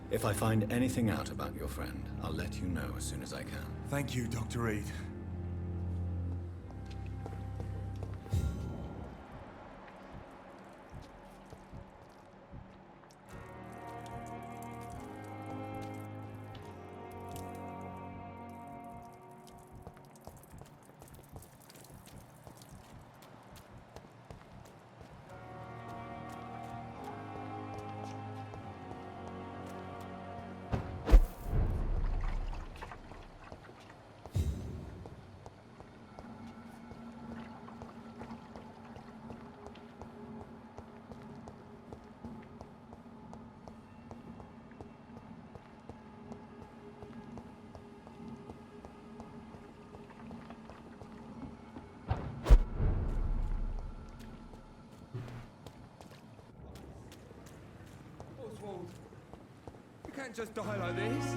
If I find anything out about your friend, I'll let you know as soon as I can. Thank you, Dr. Reed. Oswald, you can't just die like this.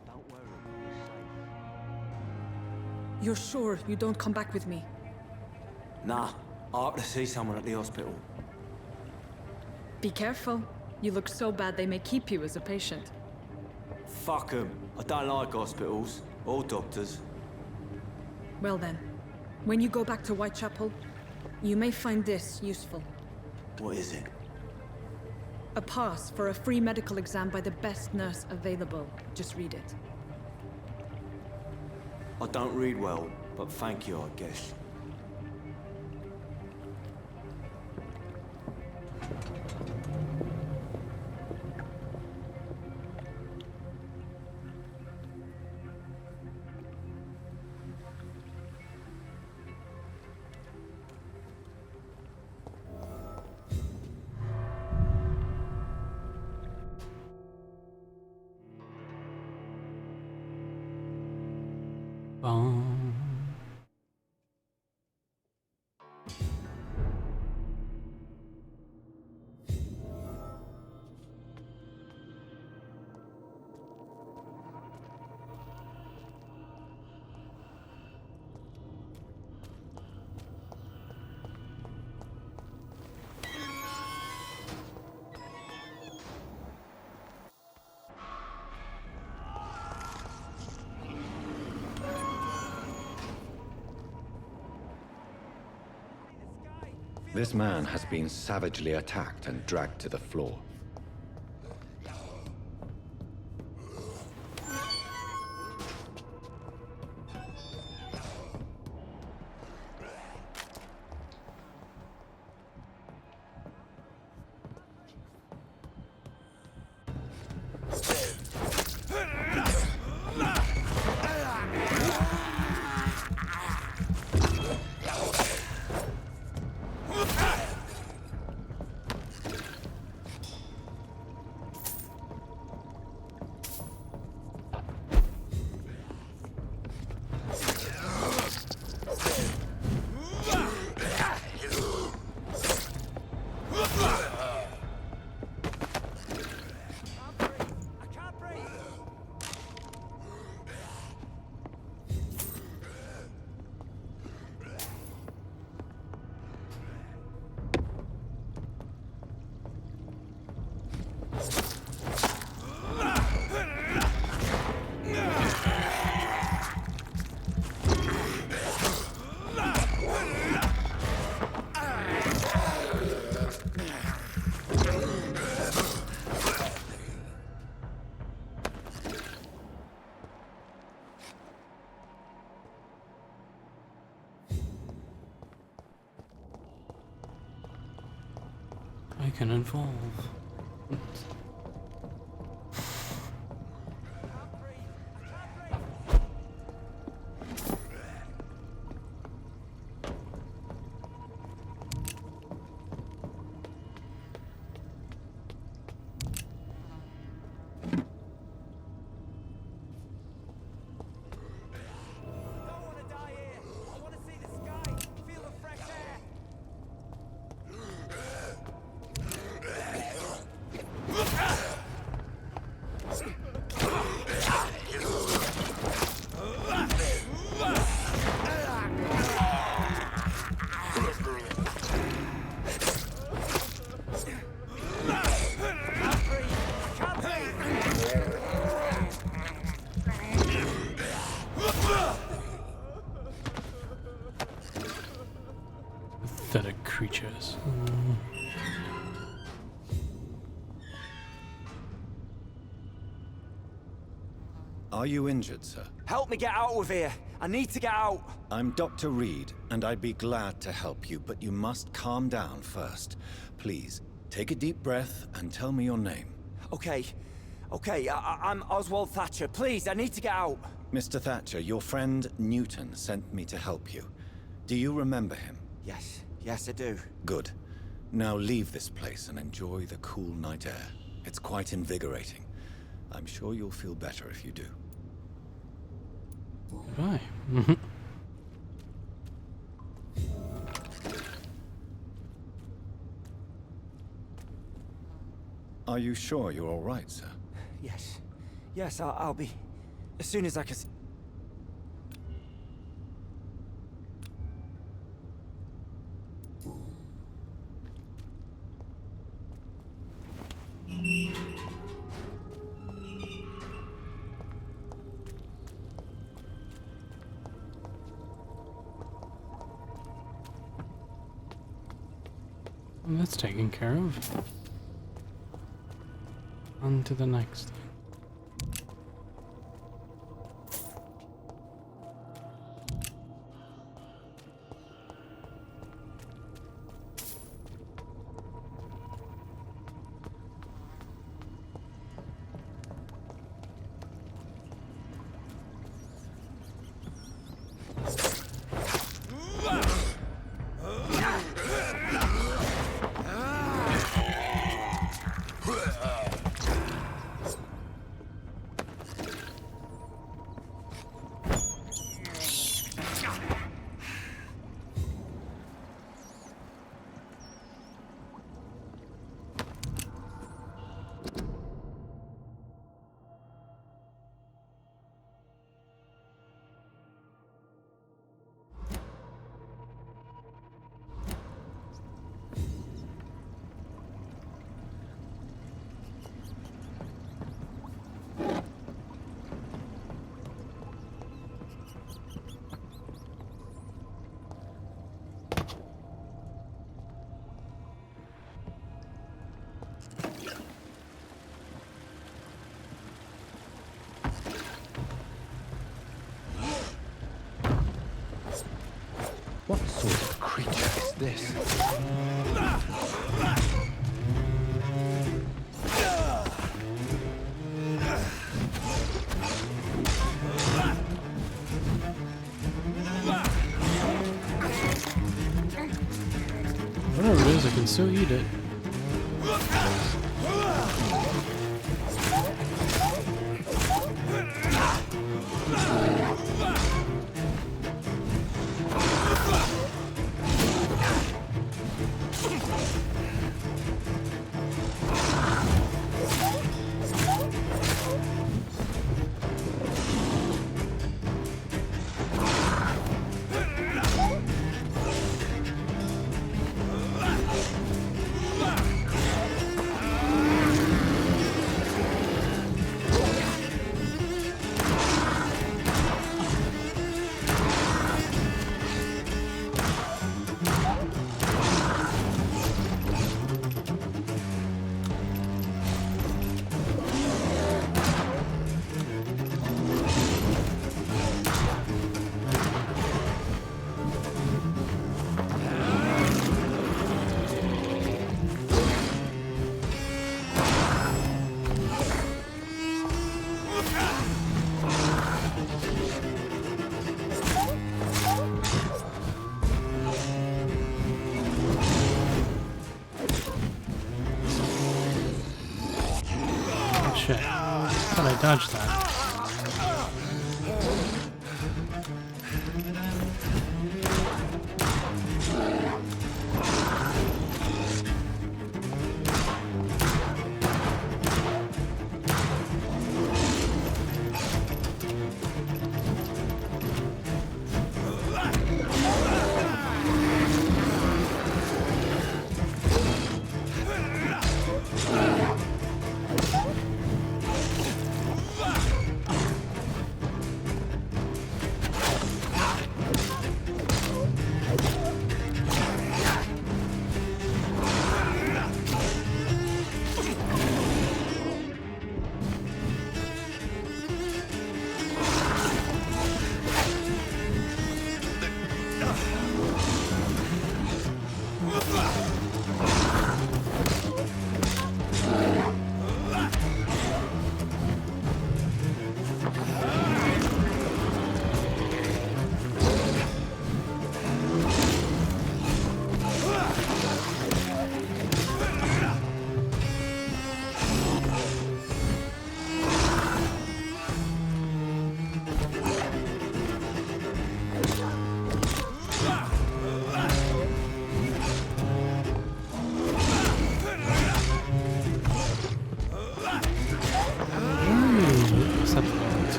Don't worry, you're safe. You're sure you don't come back with me? Nah, I have to see someone at the hospital. Be careful. You look so bad they may keep you as a patient. Fuck 'em. I don't like hospitals or doctors. Well then, when you go back to Whitechapel, you may find this useful. What is it? A pass for a free medical exam by the best nurse available. Just read it. I don't read well, but thank you, I guess. This man has been savagely attacked and dragged to the floor. can evolve. Pathetic creatures. Are you injured, sir? Help me get out of here. I need to get out. I'm Dr. Reed, and I'd be glad to help you, but you must calm down first. Please, take a deep breath and tell me your name. Okay. I'm Oswald Thatcher. Please, I need to get out. Mr. Thatcher, your friend Newton sent me to help you. Do you remember him? Yes, I do. Good. Now leave this place and enjoy the cool night air. It's quite invigorating. I'm sure you'll feel better if you do. Bye. Are you sure you're all right, sir? Yes, I'll be... as soon as I can... Well, that's taken care of. On to the next thing. What sort of creature is this? Whatever it is, I can still eat it. shit. I thought I dodged that.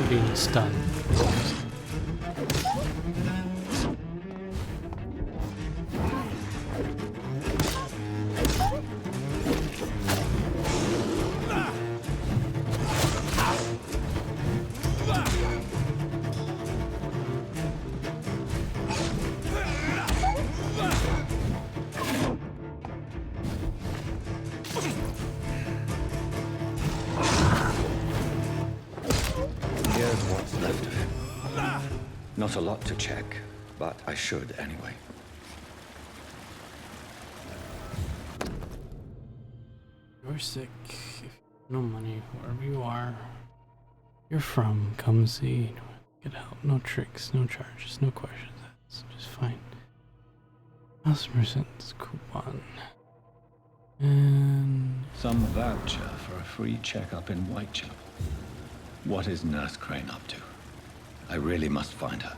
Being stunned. Here's what's left of him. Not a lot to check, but I should anyway. You're sick. If you have no money, wherever you are, you're from, come see. Get help. No tricks, no charges, no questions. That's just fine. Customer cents coupon. And Some voucher for a free checkup in Whitechapel. What is Nurse Crane up to? I really must find her.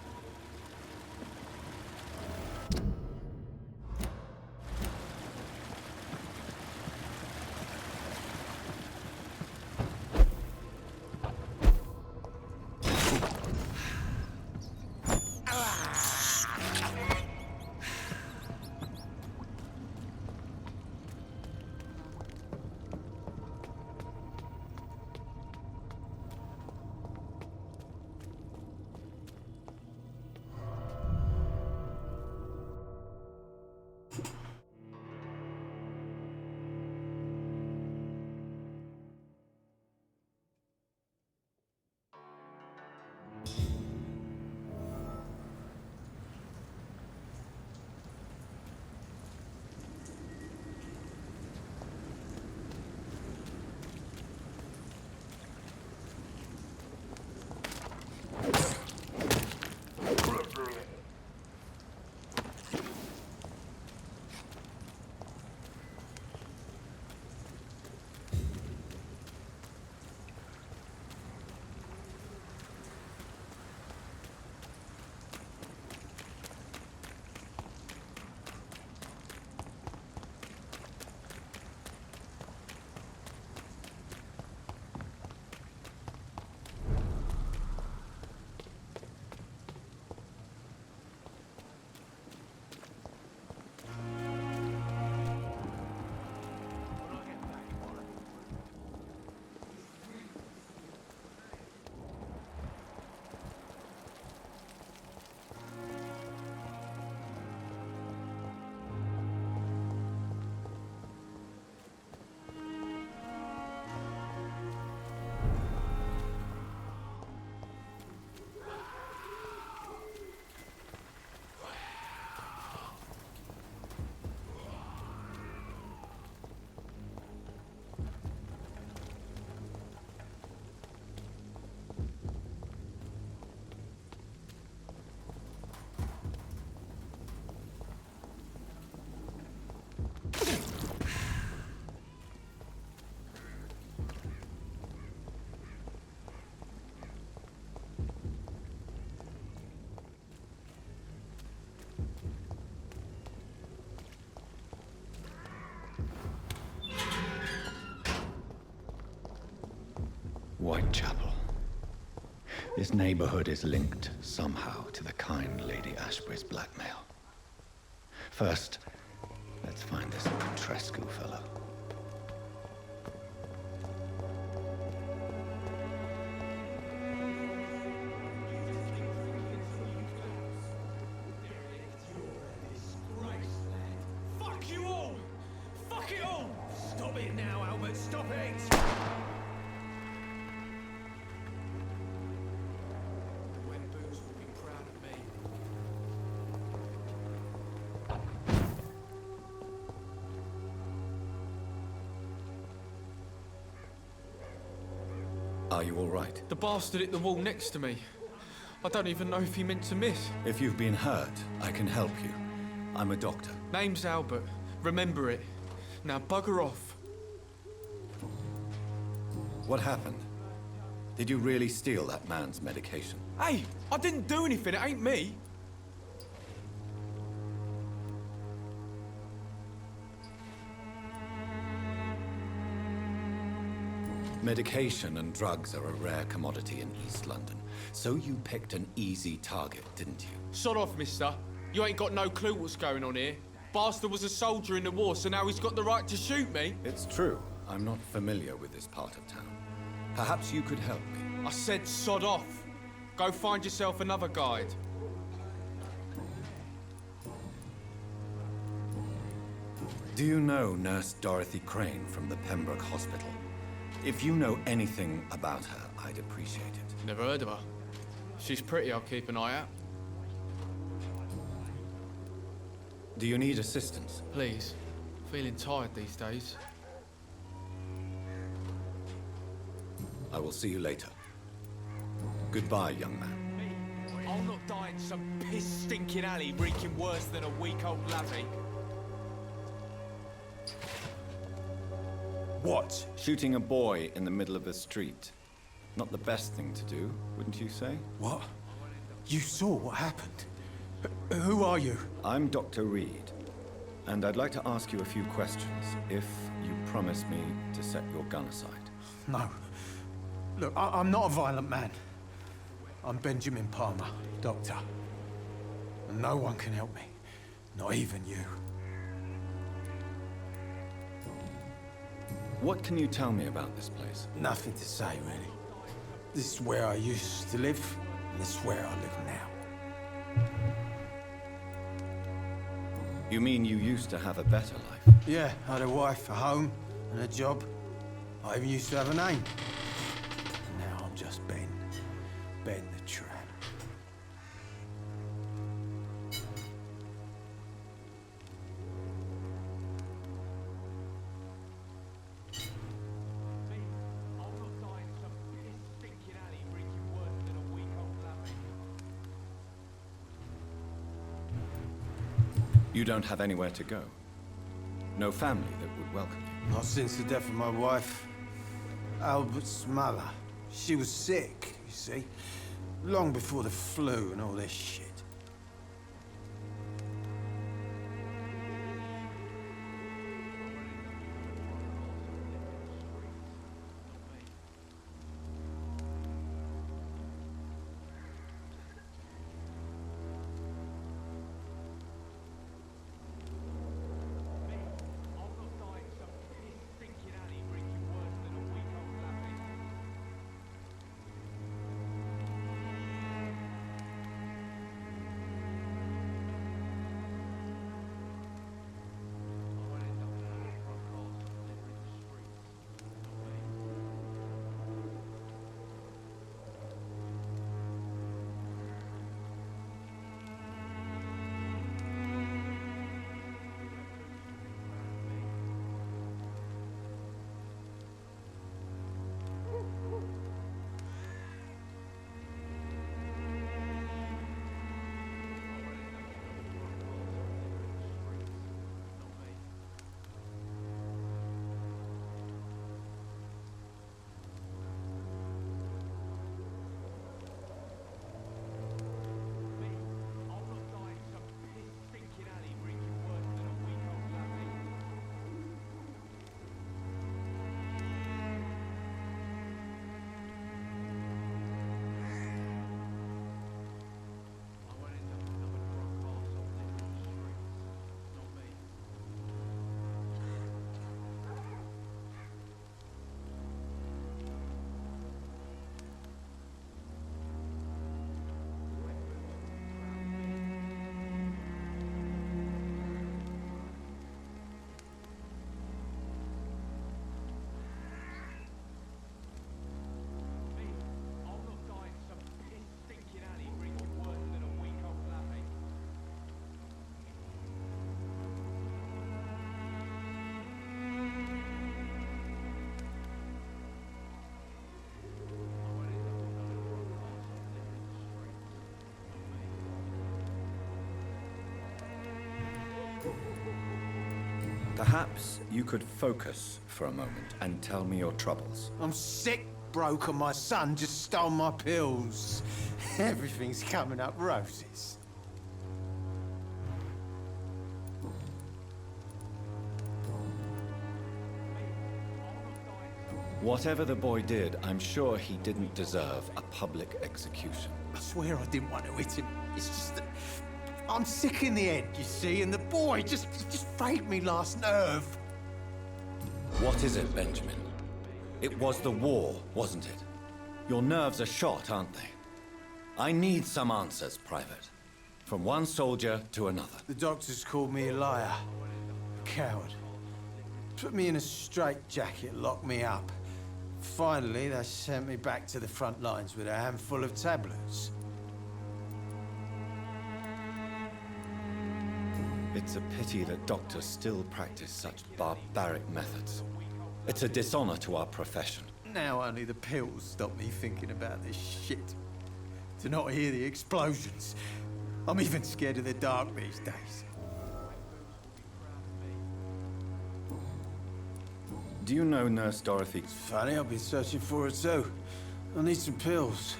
Whitechapel. This neighborhood is linked somehow to the kind Lady Ashbury's blackmail. First, let's find this Trescu fellow. Fuck you all! Fuck it all! Stop it now, Albert, stop it! When Booze will be proud of me. Are you all right? The bastard hit the wall next to me. I don't even know if he meant to miss. If you've been hurt, I can help you. I'm a doctor. Name's Albert. Remember it. Now bugger off. What happened? Did you really steal that man's medication? Hey, I didn't do anything. It ain't me. Medication and drugs are a rare commodity in East London. So you picked an easy target, didn't you? Sod off, mister. You ain't got no clue what's going on here. Bastard was a soldier in the war, so now he's got the right to shoot me. It's true. I'm not familiar with this part of town. Perhaps you could help me. I said sod off. Go find yourself another guide. Do you know Nurse Dorothy Crane from the Pembroke Hospital? If you know anything about her, I'd appreciate it. Never heard of her. She's pretty, I'll keep an eye out. Do you need assistance? Please. Feeling tired these days. I will see you later. Goodbye, young man. I'll not die in some piss-stinking alley reeking worse than a week-old lavvy. What? Shooting a boy in the middle of the street. Not the best thing to do, wouldn't you say? What? You saw what happened? Who are you? I'm Dr. Reed, and I'd like to ask you a few questions, if you promise me to set your gun aside. No. Look, I'm not a violent man. I'm Benjamin Palmer, doctor. And no one can help me. Not even you. What can you tell me about this place? Nothing to say, really. This is where I used to live, and this is where I live now. You mean you used to have a better life? Yeah, I had a wife, a home, and a job. I even used to have a name. Now I'm just Ben. Ben the Tramp. You don't have anywhere to go? No family that would welcome you? Not since the death of my wife, Albert's mother. She was sick, you see. Long before the flu and all this shit. Perhaps you could focus for a moment and tell me your troubles. I'm sick, broke, and my son just stole my pills. Everything's coming up roses. Whatever the boy did, I'm sure he didn't deserve a public execution. I swear I didn't want to hit him. It's just that I'm sick in the head, you see, and the boy just frayed me last nerve. What is it, Benjamin? It was the war, wasn't it? Your nerves are shot, aren't they? I need some answers, Private. From one soldier to another. The doctors called me a liar. A coward. Put me in a straitjacket, locked me up. Finally, they sent me back to the front lines with a handful of tablets. It's a pity that doctors still practice such barbaric methods. It's a dishonor to our profession. Now only the pills stop me thinking about this shit. To not hear the explosions. I'm even scared of the dark these days. Do you know Nurse Dorothy? It's funny, I've been searching for her too. I need some pills.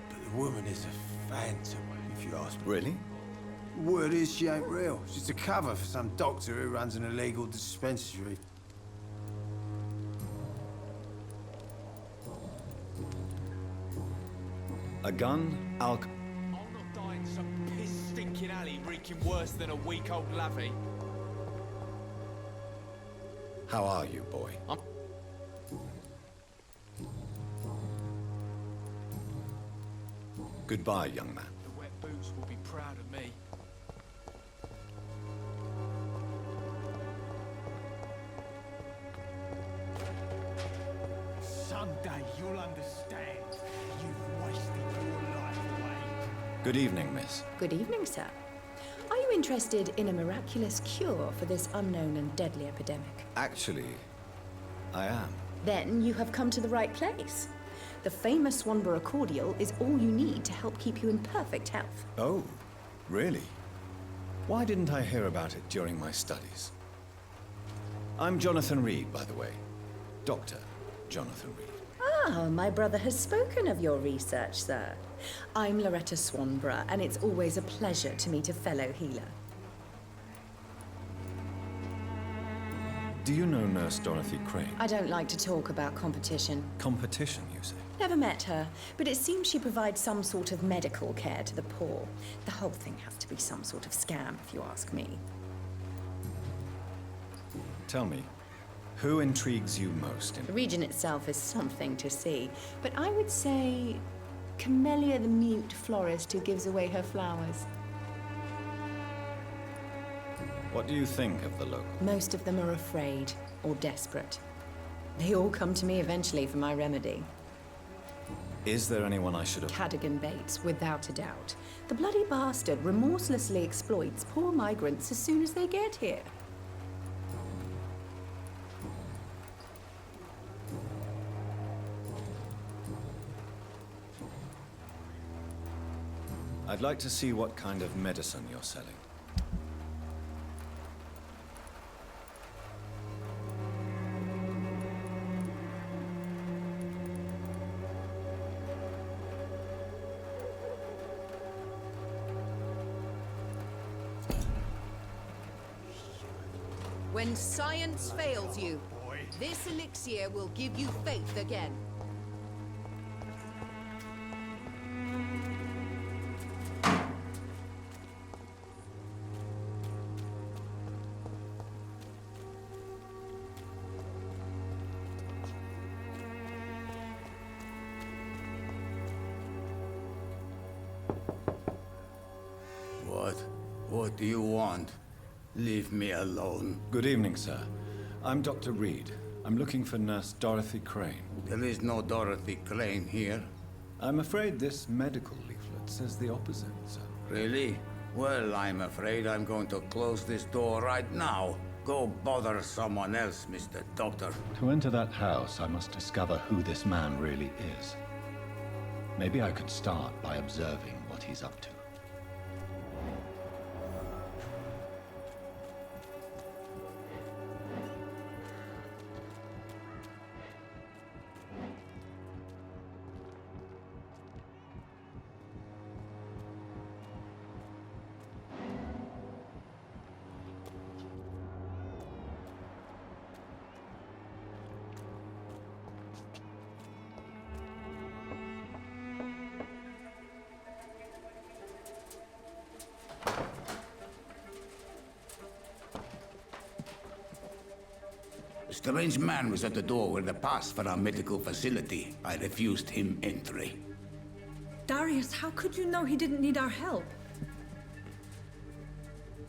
But the woman is a phantom, if you ask me. Really? Word is she ain't real. She's a cover for some doctor who runs an illegal dispensary. A gun, alcohol. I'm not dying some piss-stinking alley reeking worse than a week-old lavvy. How are you, boy? Goodbye, young man. The wet boots will be proud of me. Someday you'll understand. You've wasted your life away. Good evening, miss. Good evening, sir. Are you interested in a miraculous cure for this unknown and deadly epidemic? Actually, I am. Then you have come to the right place. The famous Swanborough cordial is all you need to help keep you in perfect health. Oh, really? Why didn't I hear about it during my studies? I'm Jonathan Reed, by the way. Dr. Jonathan Reed. Ah, my brother has spoken of your research, sir. I'm Loretta Swanborough, and it's always a pleasure to meet a fellow healer. Do you know Nurse Dorothy Crane? I don't like to talk about competition. Competition, you say? Never met her, but it seems she provides some sort of medical care to the poor. The whole thing has to be some sort of scam, if you ask me. Tell me, who intrigues you most in... The region itself is something to see, but I would say Camellia the mute florist who gives away her flowers. What do you think of the locals? Most of them are afraid or desperate. They all come to me eventually for my remedy. Is there anyone I should have... Cadogan Bates, without a doubt. The bloody bastard remorselessly exploits poor migrants as soon as they get here. I'd like to see what kind of medicine you're selling. When science fails you, this elixir will give you faith again. What do you want? Leave me alone. Good evening, sir. I'm Dr. Reed. I'm looking for Nurse Dorothy Crane. There is no Dorothy Crane here. I'm afraid this medical leaflet says the opposite, sir. Really? Well, I'm afraid I'm going to close this door right now. Go bother someone else, Mr. Doctor. To enter that house, I must discover who this man really is. Maybe I could start by observing what he's up to. Strange man was at the door with a pass for our medical facility. I refused him entry. Darius, how could you know he didn't need our help?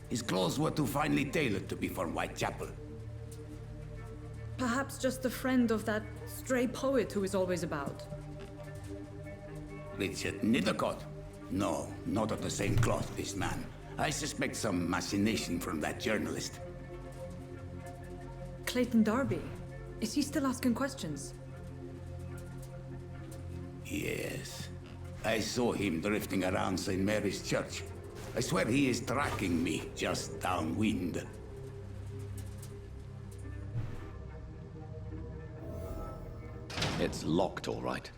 His clothes were too finely tailored to be for Whitechapel. Perhaps just a friend of that stray poet who is always about. Richard Nethercott? No, not of the same cloth, this man. I suspect some machination from that journalist. Clayton Darby. Is he still asking questions? Yes. I saw him drifting around St. Mary's Church. I swear he is tracking me just downwind. It's locked, all right.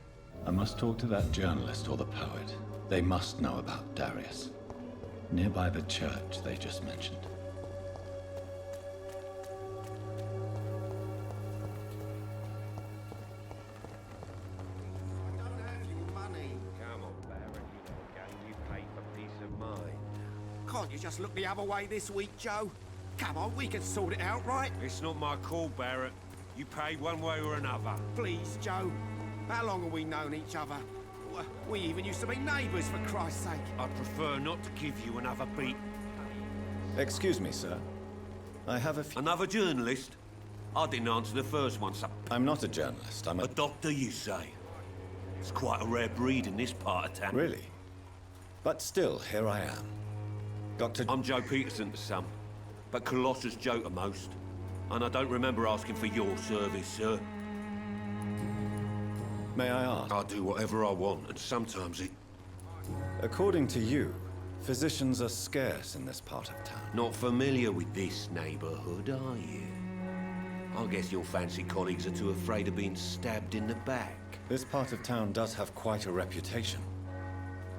I must talk to that journalist or the poet. They must know about Darius. Nearby the church they just mentioned. Come on, Barrett, you know a game you play for peace of mind. Can't you just look the other way this week, Joe? Come on, we can sort it out, right? It's not my call, Barrett. You pay one way or another. Please, Joe. How long have we known each other? We even used to be neighbours, for Christ's sake. I'd prefer not to give you another beat. Excuse me, sir. I have a few... Another journalist? I didn't answer the first one, so... I'm not a journalist, I'm a... A doctor, you say? It's quite a rare breed in this part of town. Really? But still, here I am. Dr. I'm Joe Peterson to some, but Colossus Joe to most. And I don't remember asking for your service, sir. May I ask? I do whatever I want, and sometimes it... According to you, physicians are scarce in this part of town. Not familiar with this neighborhood, are you? I guess your fancy colleagues are too afraid of being stabbed in the back. This part of town does have quite a reputation.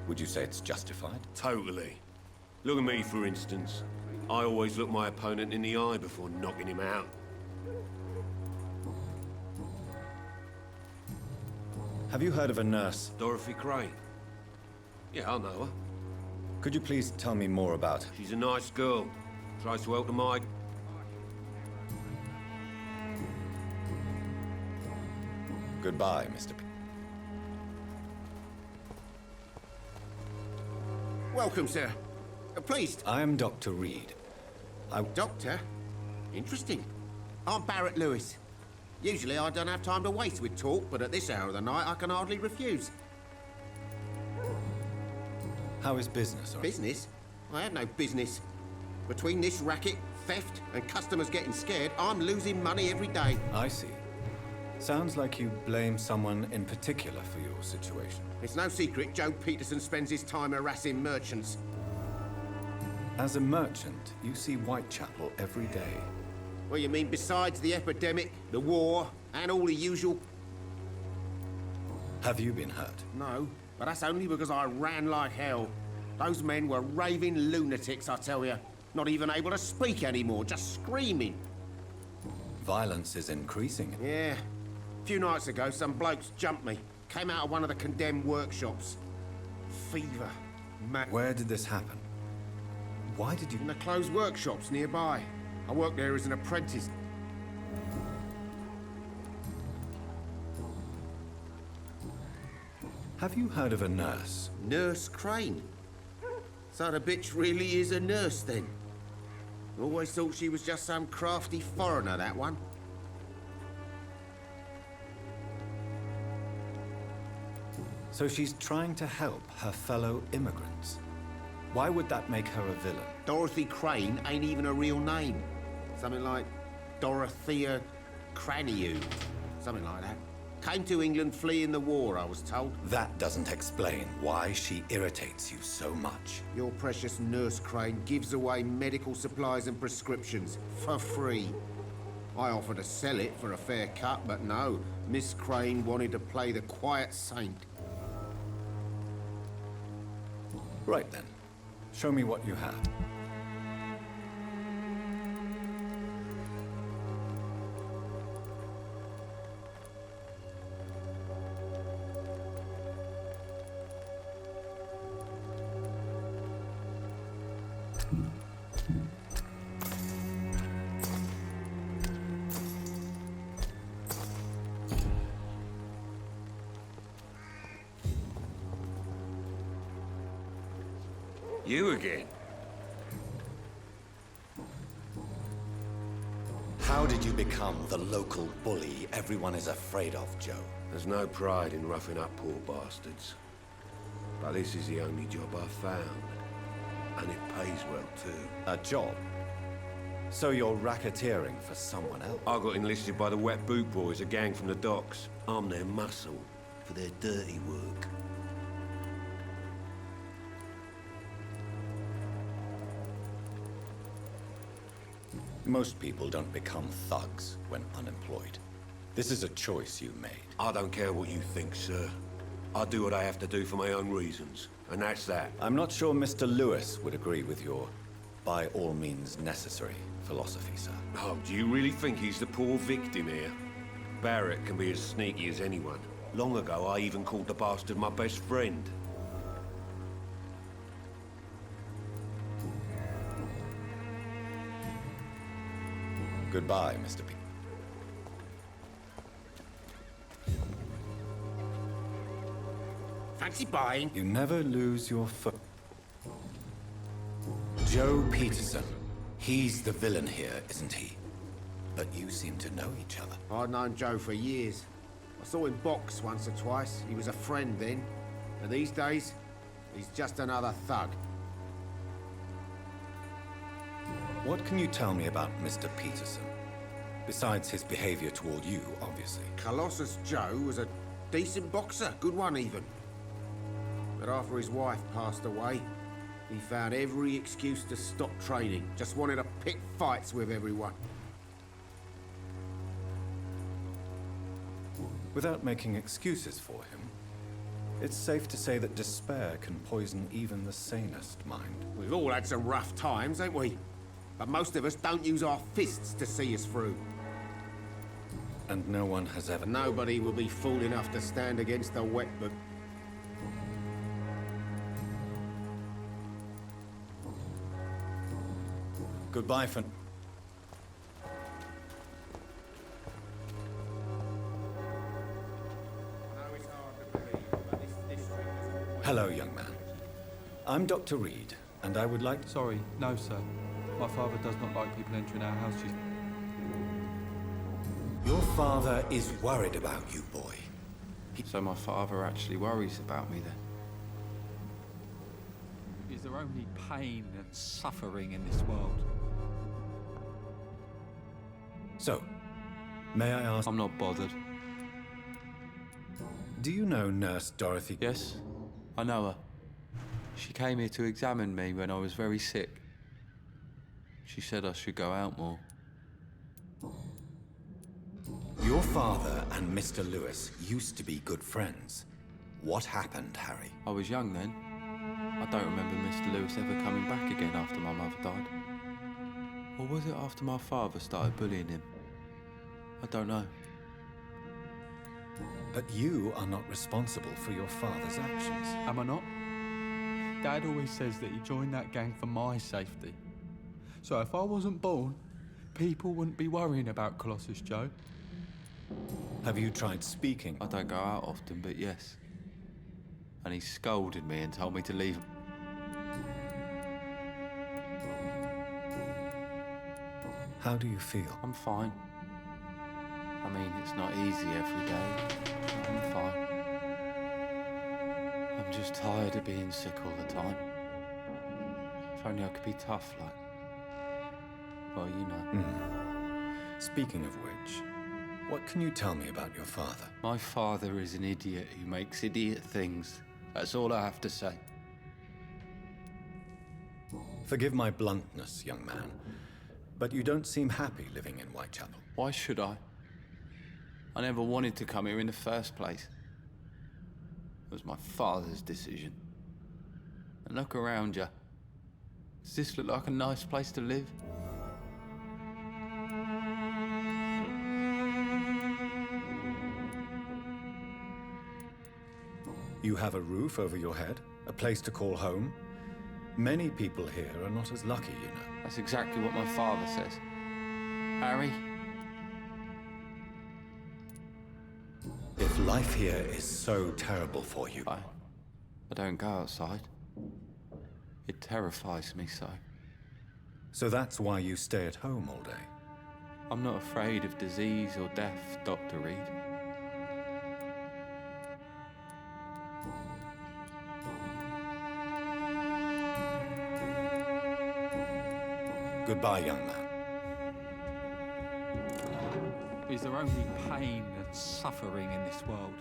Would you say it's justified? Totally. Look at me, for instance. I always look my opponent in the eye before knocking him out. Have you heard of a nurse? Dorothy Crane. Yeah, I know her. Could you please tell me more about her? She's a nice girl. Tries to help the migrants. Goodbye, Mr. Welcome, sir. Pleased. I am Dr. Reed. Doctor? Interesting. I'm Barrett Lewis. Usually I don't have time to waste with talk, but at this hour of the night I can hardly refuse. How is business? Business? I have no business. Between this racket, theft, and customers getting scared, I'm losing money every day. I see. Sounds like you blame someone in particular for your situation. It's no secret Joe Peterson spends his time harassing merchants. As a merchant, you see Whitechapel every day. Well, you mean besides the epidemic, the war, and all the usual... Have you been hurt? No, but that's only because I ran like hell. Those men were raving lunatics, I tell you. Not even able to speak anymore, just screaming. Violence is increasing. Yeah. A few nights ago, some blokes jumped me. Came out of one of the condemned workshops. Fever. Where did this happen? Why did you... In the closed workshops nearby. I worked there as an apprentice. Have you heard of a nurse? Nurse Crane? So the bitch really is a nurse, then? Always thought she was just some crafty foreigner, that one. So she's trying to help her fellow immigrants. Why would that make her a villain? Dorothy Crane ain't even a real name. Something like Dorothea Craniou. Something like that. Came to England fleeing the war, I was told. That doesn't explain why she irritates you so much. Your precious Nurse Crane gives away medical supplies and prescriptions for free. I offered to sell it for a fair cut, but no. Miss Crane wanted to play the quiet saint. Right then. Show me what you have. You again? How did you become the local bully everyone is afraid of, Joe? There's no pride in roughing up poor bastards. But this is the only job I've found. And it pays well, too. A job? So you're racketeering for someone else? I got enlisted by the Wet Boot Boys, a gang from the docks. I'm their muscle for their dirty work. Most people don't become thugs when unemployed. This is a choice you made. I don't care what you think, sir. I do what I have to do for my own reasons, and that's that. I'm not sure Mr. Lewis would agree with your by all means necessary philosophy, sir. Oh, do you really think he's the poor victim here? Barrett can be as sneaky as anyone. Long ago, I even called the bastard my best friend. Goodbye, Mr. P. Fancy buying? You never lose your foot. Joe Peterson. He's the villain here, isn't he? But you seem to know each other. I'd known Joe for years. I saw him box once or twice. He was a friend then. But these days, he's just another thug. What can you tell me about Mr. Peterson? Besides his behavior toward you, obviously. Colossus Joe was a decent boxer, good one even. But after his wife passed away, he found every excuse to stop training. Just wanted to pick fights with everyone. Without making excuses for him, it's safe to say that despair can poison even the sanest mind. We've all had some rough times, ain't we? But most of us don't use our fists to see us through. And no one has ever... Nobody will be fool enough to stand against the wet boot. Goodbye for... Hello, young man. I'm Dr. Reed, and I would like... Sorry, no, sir. My father does not like people entering our houses. Your father is worried about you, boy. So my father actually worries about me, then? Is there only pain and suffering in this world? So, may I ask... I'm not bothered. Do you know Nurse Dorothy? Yes, I know her. She came here to examine me when I was very sick. She said I should go out more. Your father and Mr. Lewis used to be good friends. What happened, Harry? I was young then. I don't remember Mr. Lewis ever coming back again after my mother died. Or was it after my father started bullying him? I don't know. But you are not responsible for your father's actions. Am I not? Dad always says that he joined that gang for my safety. So if I wasn't born, people wouldn't be worrying about Colossus Joe. Have you tried speaking? I don't go out often, but yes. And he scolded me and told me to leave. How do you feel? I'm fine. I mean, it's not easy every day. I'm fine. I'm just tired of being sick all the time. If only I could be tough, like... Well, you know. Speaking of which, what can you tell me about your father? My father is an idiot who makes idiot things. That's all I have to say. Forgive my bluntness, young man, but you don't seem happy living in Whitechapel. Why should I? I never wanted to come here in the first place. It was my father's decision. And look around you. Does this look like a nice place to live? You have a roof over your head, a place to call home. Many people here are not as lucky, you know. That's exactly what my father says. Harry? If life here is so terrible for you... I don't go outside. It terrifies me so. So that's why you stay at home all day? I'm not afraid of disease or death, Dr. Reed. Goodbye, young man. Is there only pain and suffering in this world?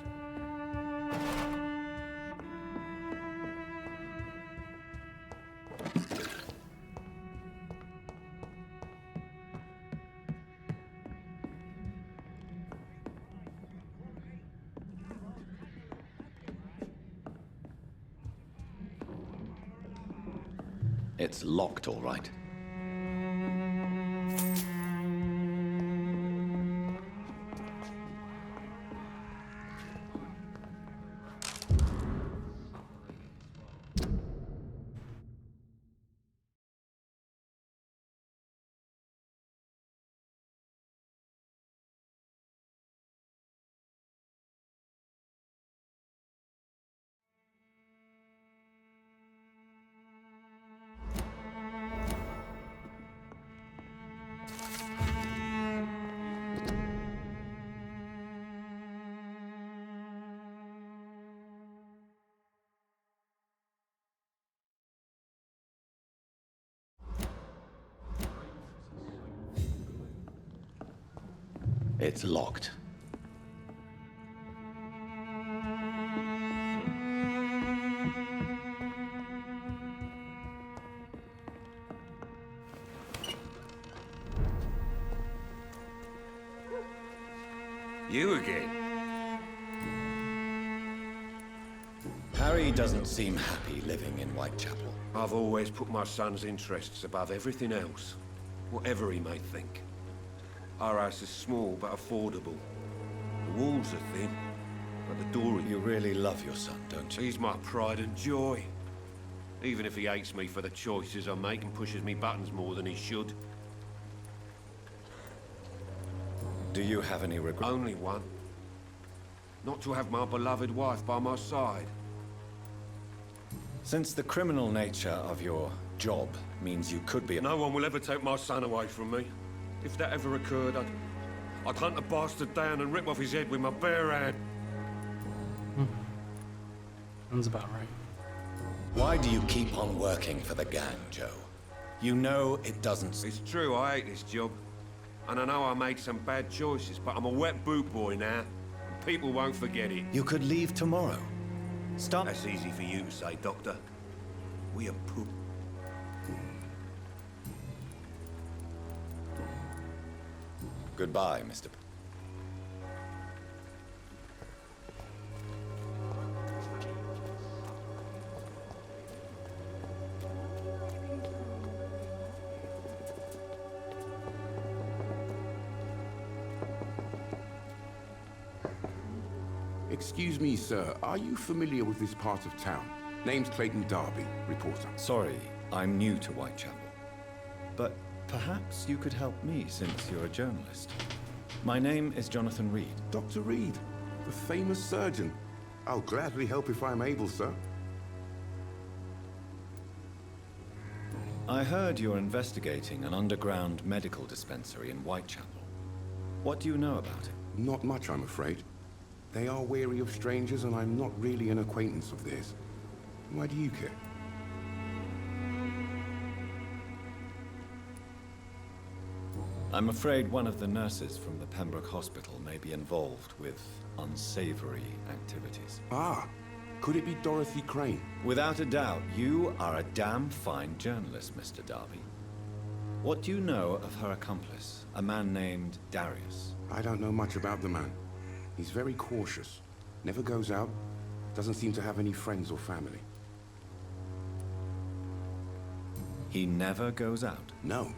It's locked, all right. It's locked. You again? Harry doesn't seem happy living in Whitechapel. I've always put my son's interests above everything else, whatever he may think. Our house is small but affordable. The walls are thin, but the door... You really love your son, don't you? He's my pride and joy. Even if he hates me for the choices I make and pushes me buttons more than he should. Do you have any regret? Only one. Not to have my beloved wife by my side. Since the criminal nature of your job means you could be... No one will ever take my son away from me. If that ever occurred, I'd hunt the bastard down and rip off his head with my bare hand. Sounds about right. Why do you keep on working for the gang, Joe? You know it doesn't... It's true, I hate this job. And I know I made some bad choices, but I'm a wet boot boy now. And people won't forget it. You could leave tomorrow. Stop. That's easy for you to say, Doctor. We are poop. Goodbye, Mr. Excuse me, sir. Are you familiar with this part of town? Name's Clayton Darby, reporter. Sorry, I'm new to Whitechapel. But perhaps you could help me since you're a journalist. My name is Jonathan Reed. Dr. Reed, the famous surgeon. I'll gladly help if I'm able, sir. I heard you're investigating an underground medical dispensary in Whitechapel. What do you know about it? Not much, I'm afraid. They are wary of strangers, and I'm not really an acquaintance of theirs. Why do you care? I'm afraid one of the nurses from the Pembroke Hospital may be involved with unsavory activities. Ah, could it be Dorothy Crane? Without a doubt, you are a damn fine journalist, Mr. Darby. What do you know of her accomplice, a man named Darius? I don't know much about the man. He's very cautious. Never goes out. Doesn't seem to have any friends or family. He never goes out? No.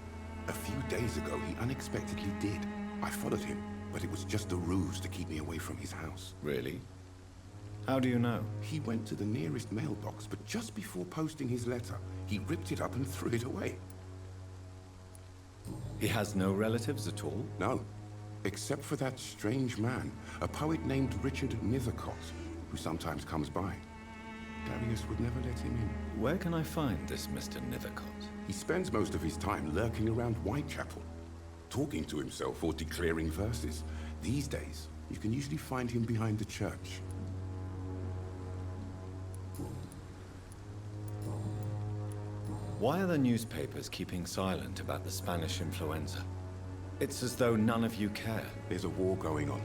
A few days ago, he unexpectedly did. I followed him, but it was just a ruse to keep me away from his house. Really? How do you know? He went to the nearest mailbox, but just before posting his letter, he ripped it up and threw it away. He has no relatives at all? No. Except for that strange man, a poet named Richard Nethercott, who sometimes comes by. Darius would never let him in. Where can I find this Mr. Nivicott? He spends most of his time lurking around Whitechapel, talking to himself or declaring verses. These days, you can usually find him behind the church. Why are the newspapers keeping silent about the Spanish influenza? It's as though none of you care. There's a war going on.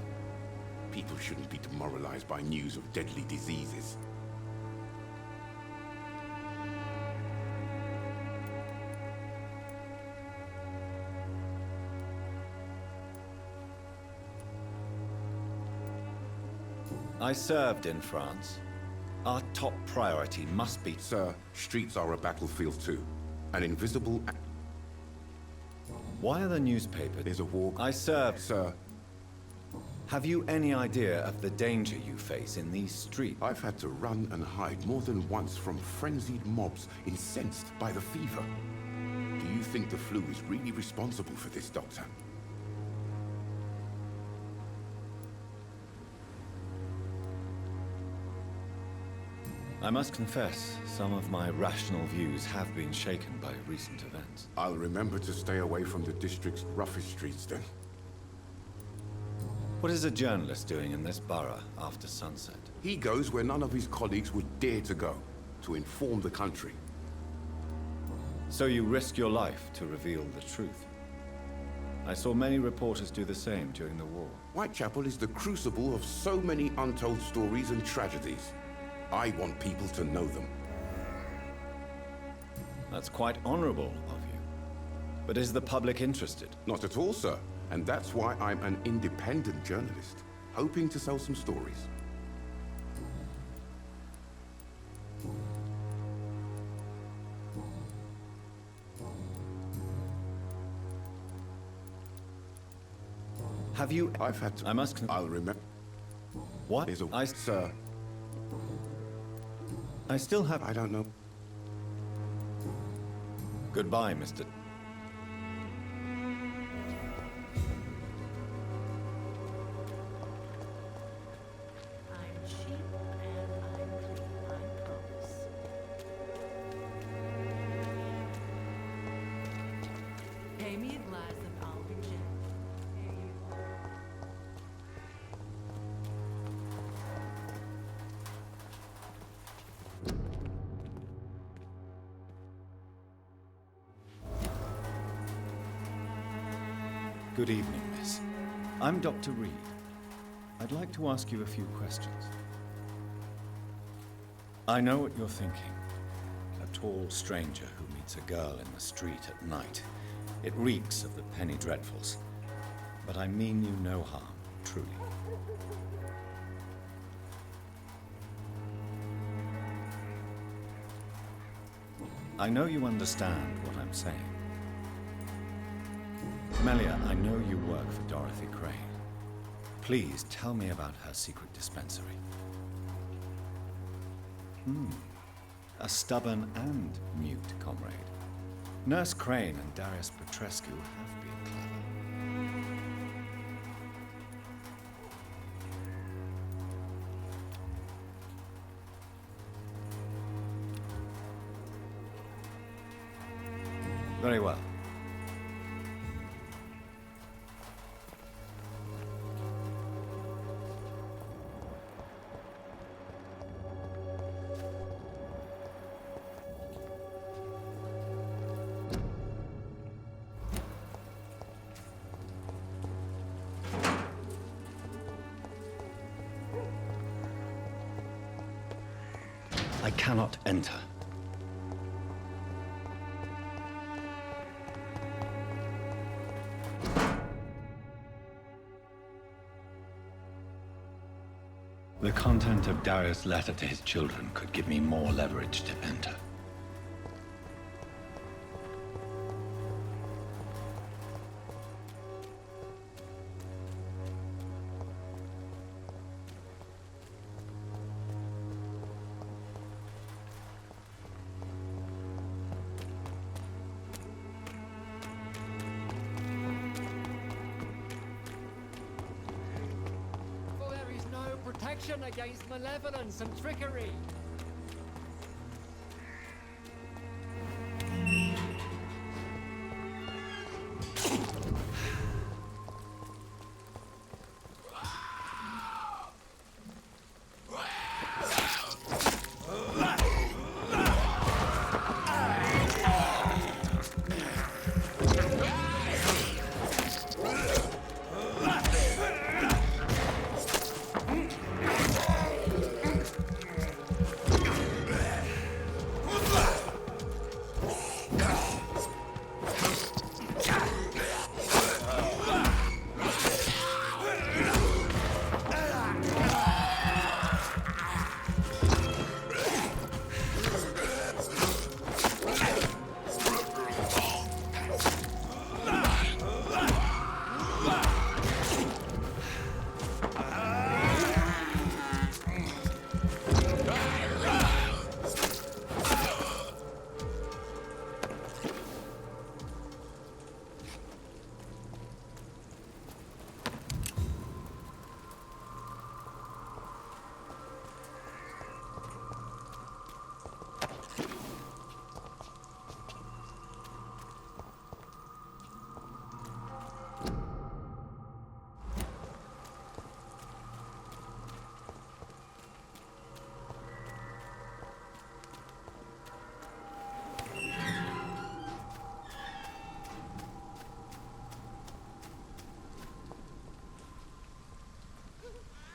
People shouldn't be demoralized by news of deadly diseases. I served in France. Our top priority must be... Sir, streets are a battlefield too. An invisible... Why are the newspapers... There's a war... I served... Sir... Have you any idea of the danger you face in these streets? I've had to run and hide more than once from frenzied mobs incensed by the fever. Do you think the flu is really responsible for this, Doctor? I must confess, some of my rational views have been shaken by recent events. I'll remember to stay away from the district's roughest streets then. What is a journalist doing in this borough after sunset? He goes where none of his colleagues would dare to go, to inform the country. So you risk your life to reveal the truth. I saw many reporters do the same during the war. Whitechapel is the crucible of so many untold stories and tragedies. I want people to know them. That's quite honorable of you. But is the public interested? Not at all, sir. And that's why I'm an independent journalist, hoping to sell some stories. Have you... I've had to... I must... I'll remember... What? There's a... Sir... I still have... I don't know. Goodbye, Mr. Pay me a glass and I'll be gentle. Good evening, miss. I'm Dr. Reed. I'd like to ask you a few questions. I know what you're thinking. A tall stranger who meets a girl in the street at night. It reeks of the penny dreadfuls. But I mean you no harm, truly. I know you understand what I'm saying. Melia, I know you work for Dorothy Crane. Please tell me about her secret dispensary. A stubborn and mute comrade. Nurse Crane and Darius Petrescu have been clever. Very well. I cannot enter. The content of Darius' letter to his children could give me more leverage to enter. Against malevolence and trickery.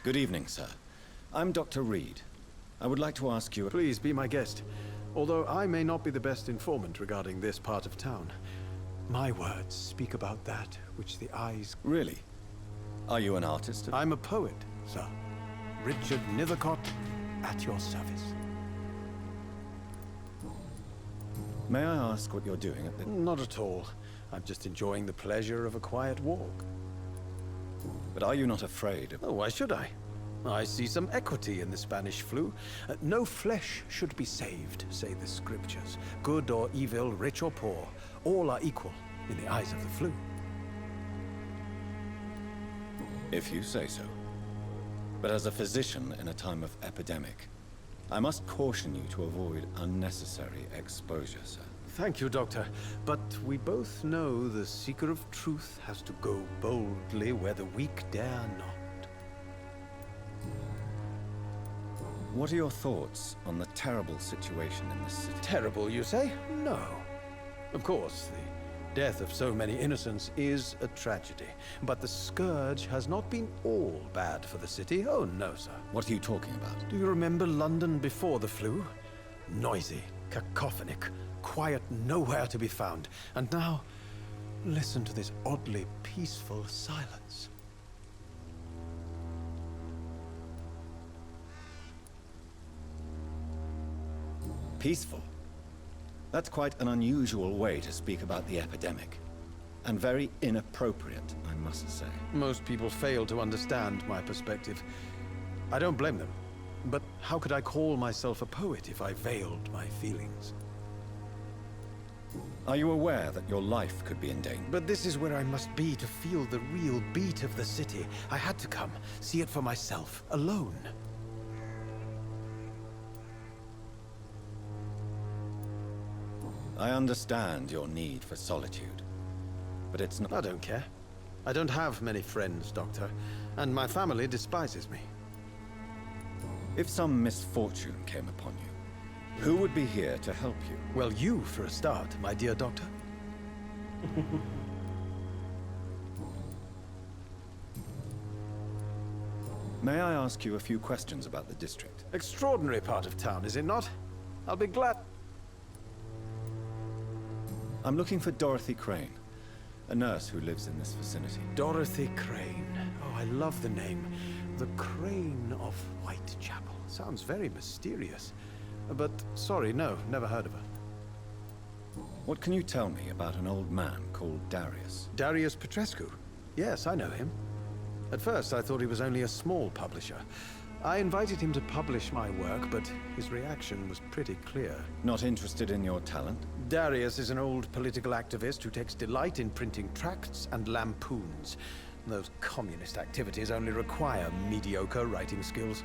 Good evening, sir. I'm Dr. Reed. I would like to ask you... Please be my guest. Although I may not be the best informant regarding this part of town, my words speak about that which the eyes... Really? Are you an artist? I'm a poet, sir. Richard Nethercott, at your service. May I ask what you're doing at the... Not at all. I'm just enjoying the pleasure of a quiet walk. But are you not afraid of... Oh, why should I? I see some equity in the Spanish flu. No flesh should be saved, say the scriptures. Good or evil, rich or poor, all are equal in the eyes of the flu. If you say so. But as a physician in a time of epidemic, I must caution you to avoid unnecessary exposure, sir. Thank you, Doctor. But we both know the seeker of truth has to go boldly where the weak dare not. What are your thoughts on the terrible situation in the city? Terrible, you say? No. Of course, the death of so many innocents is a tragedy. But the scourge has not been all bad for the city. Oh, no, sir. What are you talking about? Do you remember London before the flu? Noisy, cacophonic, quiet nowhere to be found. And now, listen to this oddly peaceful silence. Peaceful? That's quite an unusual way to speak about the epidemic. And very inappropriate, I must say. Most people fail to understand my perspective. I don't blame them. But how could I call myself a poet if I veiled my feelings? Are you aware that your life could be in danger? But this is where I must be to feel the real beat of the city. I had to come, see it for myself, alone. I understand your need for solitude, but it's not... I don't care. I don't have many friends, Doctor, and my family despises me. If some misfortune came upon you, who would be here to help you? Well, you for a start, my dear Doctor. May I ask you a few questions about the district? Extraordinary part of town, is it not? I'll be glad... I'm looking for Dorothy Crane, a nurse who lives in this vicinity. Dorothy Crane. Oh, I love the name. The Crane of Whitechapel. Sounds very mysterious. But, sorry, no, never heard of her. What can you tell me about an old man called Darius? Darius Petrescu? Yes, I know him. At first, I thought he was only a small publisher. I invited him to publish my work, but his reaction was pretty clear. Not interested in your talent? Darius is an old political activist who takes delight in printing tracts and lampoons. Those communist activities only require mediocre writing skills.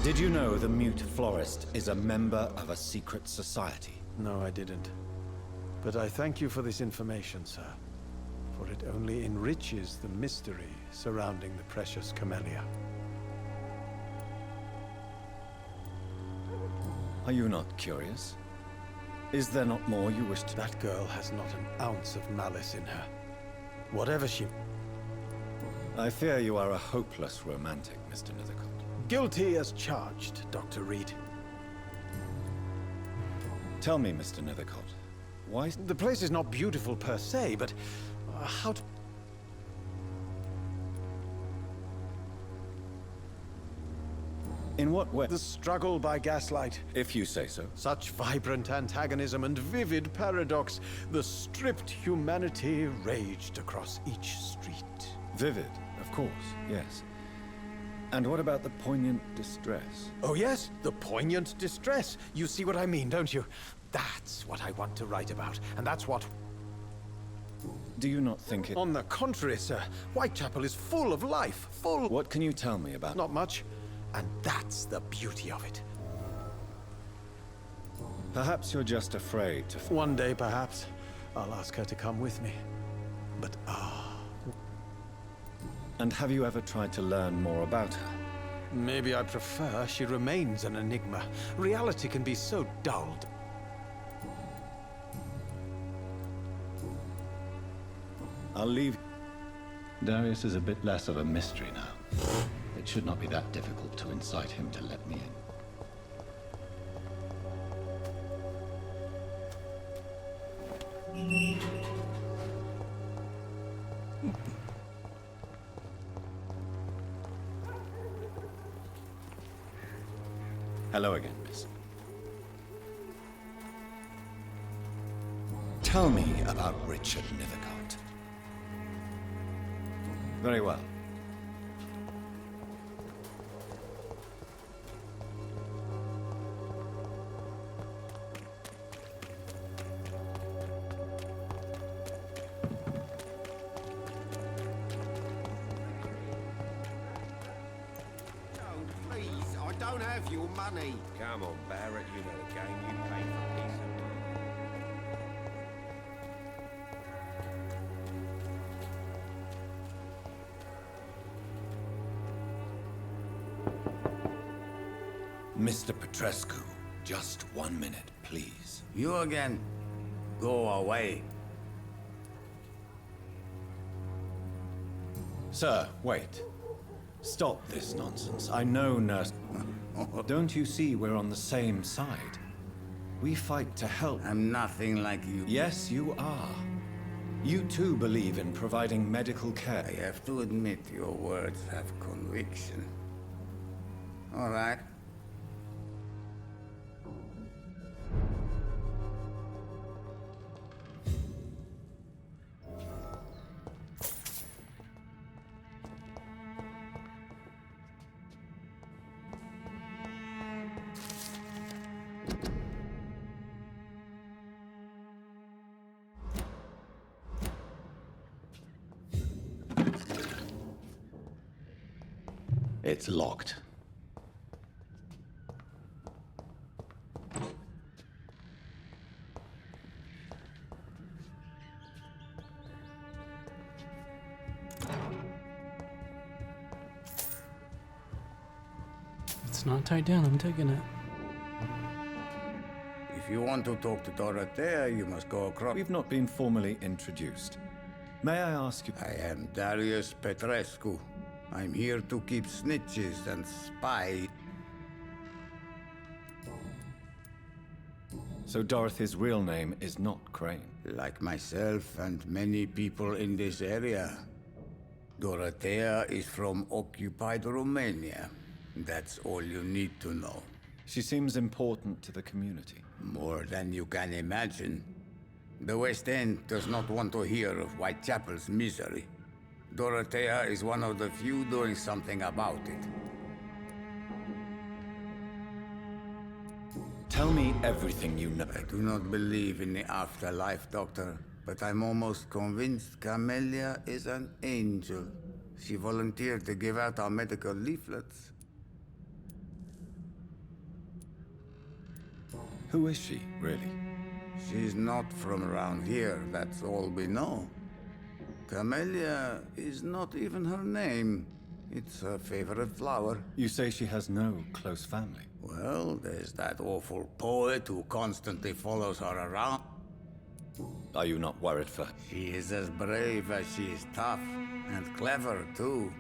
Did you know the Mute Florist is a member of a secret society? No, I didn't. But I thank you for this information, sir. For it only enriches the mystery surrounding the precious camellia. Are you not curious? Is there not more you wish to... That girl has not an ounce of malice in her. Whatever she... I fear you are a hopeless romantic, Mr. Nethercott. Guilty as charged, Dr. Reed. Tell me, Mr. Nethercott, why... The place is not beautiful per se, but... how to... In what way? The struggle by gaslight. If you say so. Such vibrant antagonism and vivid paradox. The stripped humanity raged across each street. Vivid, of course, yes. And what about the poignant distress? Oh yes, the poignant distress. You see what I mean, don't you? That's what I want to write about, and that's what... Do you not think it... On the contrary, sir. Whitechapel is full of life, full... What can you tell me about... Not much. And that's the beauty of it. Perhaps you're just afraid to... One day, perhaps, I'll ask her to come with me. But, And have you ever tried to learn more about her? Maybe I prefer she remains an enigma. Reality can be so dulled. I'll leave. Darius is a bit less of a mystery now. It should not be that difficult to incite him to let me in. Hello again, miss. Tell me about Richard Nethercott. Very well. Please, I don't have your money. Come on, Barrett, you know the game. You pay for peace of mind. Mr. Petrescu, just 1 minute, please. You again? Go away. Sir, wait. Stop this nonsense. I know Nurse... Don't you see we're on the same side? We fight to help. I'm nothing like you. Yes, you are. You too believe in providing medical care. I have to admit your words have conviction. All right. It's locked. It's not tied down, I'm taking it. If you want to talk to Dorothea, you must go across. We've not been formally introduced. May I ask you... I am Darius Petrescu. I'm here to keep snitches and spies. So Dorothy's real name is not Crane? Like myself and many people in this area. Dorothea is from occupied Romania. That's all you need to know. She seems important to the community. More than you can imagine. The West End does not want to hear of Whitechapel's misery. Dorothea is one of the few doing something about it. Tell me everything you know. I do not believe in the afterlife, Doctor, but I'm almost convinced Camellia is an angel. She volunteered to give out our medical leaflets. Who is she, really? She's not from around here, that's all we know. Camellia is not even her name. It's her favorite flower. You say she has no close family? Well, there's that awful poet who constantly follows her around. Are you not worried for her? She is as brave as she is tough, and clever, too.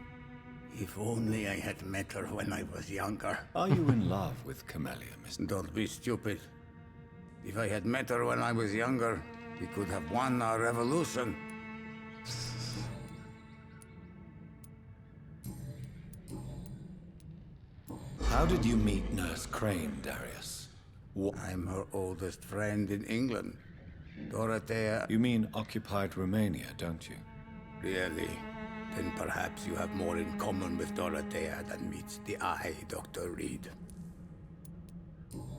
If only I had met her when I was younger. Are you in love with Camellia, Mr. Don't be stupid. If I had met her when I was younger, we could have won our revolution. How did you meet Nurse Crane, Darius? I'm her oldest friend in England. Dorothea... You mean occupied Romania, don't you? Really? Then perhaps you have more in common with Dorothea than meets the eye, Dr. Reed.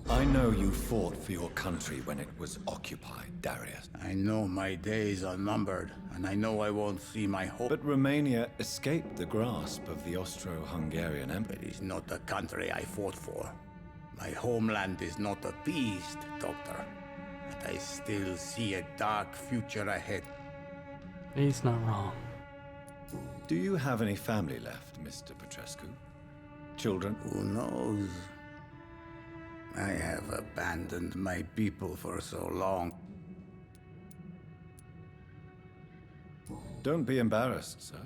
I know you fought for your country when it was occupied, Darius. I know my days are numbered, and I know I won't see my home. But Romania escaped the grasp of the Austro-Hungarian Empire. It is not the country I fought for. My homeland is not appeased, Doctor. But I still see a dark future ahead. He's not wrong. Do you have any family left, Mr. Petrescu? Children? Who knows? I have abandoned my people for so long. Don't be embarrassed, sir.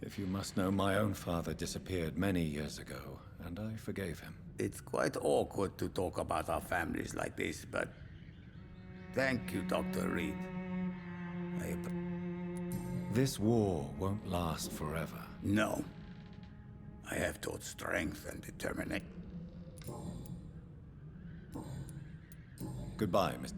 If you must know, my own father disappeared many years ago, and I forgave him. It's quite awkward to talk about our families like this, but thank you, Dr. Reed. This war won't last forever. No. I have taught strength and determination. Goodbye, Mr.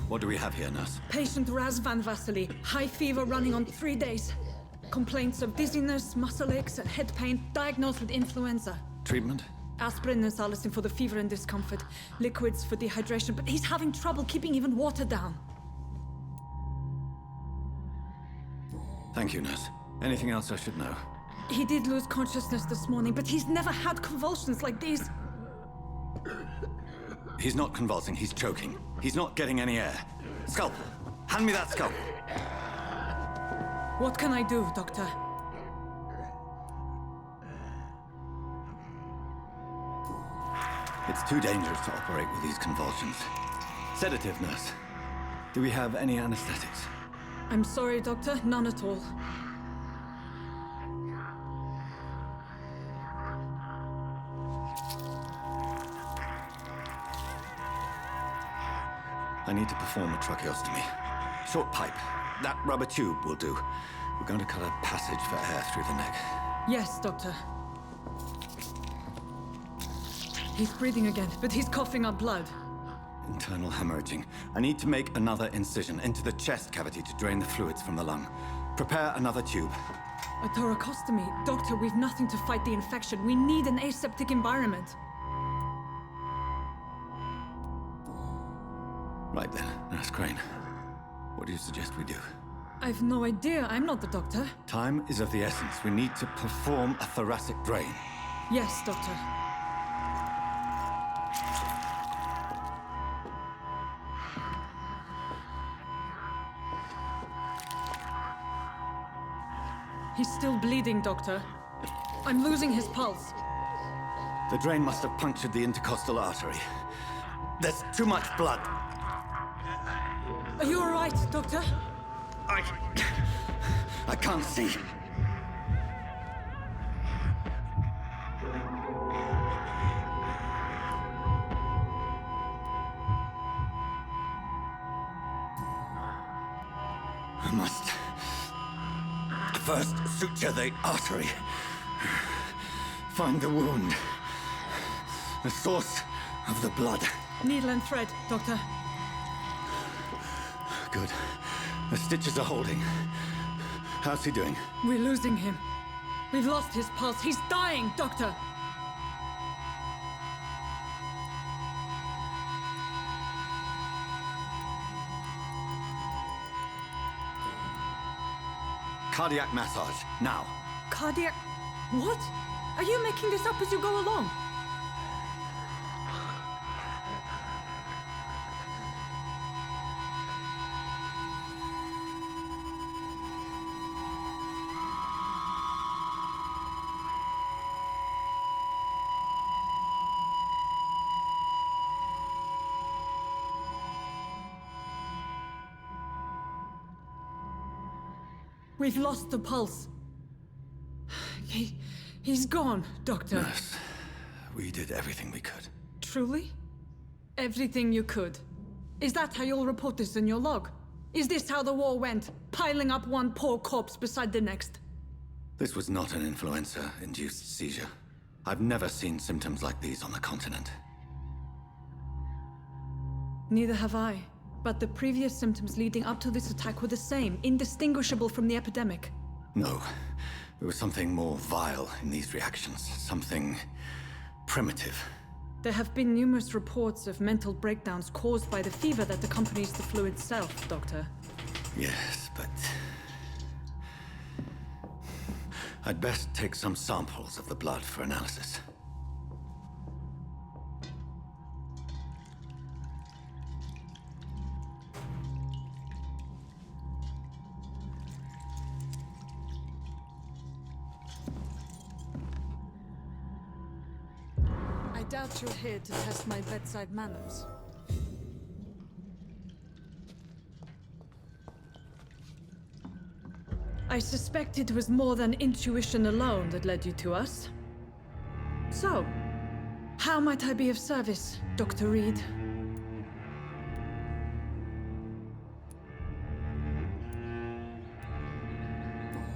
What do we have here, nurse? Patient Raz Van Vasily. High fever running on 3 days. Complaints of dizziness, muscle aches, and head pain. Diagnosed with influenza. Treatment? Aspirin and salicin for the fever and discomfort. Liquids for dehydration, but he's having trouble keeping even water down. Thank you, nurse. Anything else I should know? He did lose consciousness this morning, but he's never had convulsions like these. He's not convulsing, he's choking. He's not getting any air. Scalpel! Hand me that scalpel! What can I do, Doctor? It's too dangerous to operate with these convulsions. Sedative, nurse. Do we have any anesthetics? I'm sorry, Doctor. None at all. I need to perform a tracheostomy. Short pipe. That rubber tube will do. We're going to cut a passage for air through the neck. Yes, Doctor. He's breathing again, but he's coughing up blood. Internal hemorrhaging. I need to make another incision into the chest cavity to drain the fluids from the lung. Prepare another tube. A thoracostomy. Doctor, we've nothing to fight the infection. We need an aseptic environment. Right then, Nurse Crane. What do you suggest we do? I've no idea. I'm not the doctor. Time is of the essence. We need to perform a thoracic drain. Yes, Doctor. He's still bleeding, Doctor. I'm losing his pulse. The drain must have punctured the intercostal artery. There's too much blood. Are you all right, Doctor? I can't see. I must first suture the artery. Find the wound. The source of the blood. Needle and thread, Doctor. Good. The stitches are holding. How's he doing? We're losing him. We've lost his pulse. He's dying, Doctor! Cardiac massage, now. Cardiac... what? Are you making this up as you go along? We've lost the pulse. He's gone, Doctor. Nurse, we did everything we could. Truly? Everything you could. Is that how you'll report this in your log? Is this how the war went? Piling up one poor corpse beside the next? This was not an influenza-induced seizure. I've never seen symptoms like these on the continent. Neither have I. But the previous symptoms leading up to this attack were the same, indistinguishable from the epidemic. No. There was something more vile in these reactions. Something primitive. There have been numerous reports of mental breakdowns caused by the fever that accompanies the flu itself, Doctor. Yes, but... I'd best take some samples of the blood for analysis. I doubt you're here to test my bedside manners. I suspect it was more than intuition alone that led you to us. So, how might I be of service, Dr. Reed?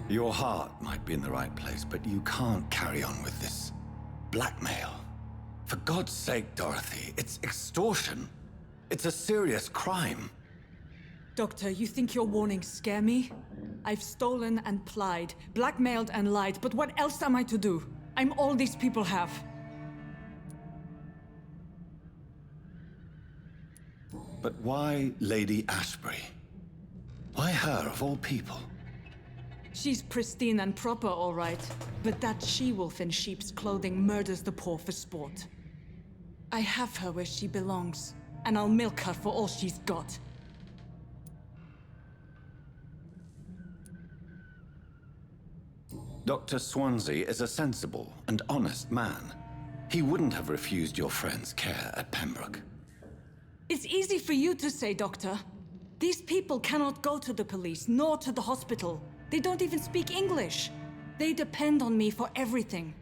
Your heart might be in the right place, but you can't carry on with this blackmail. For God's sake, Dorothy, it's extortion. It's a serious crime. Doctor, you think your warnings scare me? I've stolen and plied, blackmailed and lied, but what else am I to do? I'm all these people have. But why Lady Ashbury? Why her, of all people? She's pristine and proper, all right. But that she-wolf in sheep's clothing murders the poor for sport. I have her where she belongs, and I'll milk her for all she's got. Dr. Swansea is a sensible and honest man. He wouldn't have refused your friend's care at Pembroke. It's easy for you to say, Doctor. These people cannot go to the police, nor to the hospital. They don't even speak English. They depend on me for everything.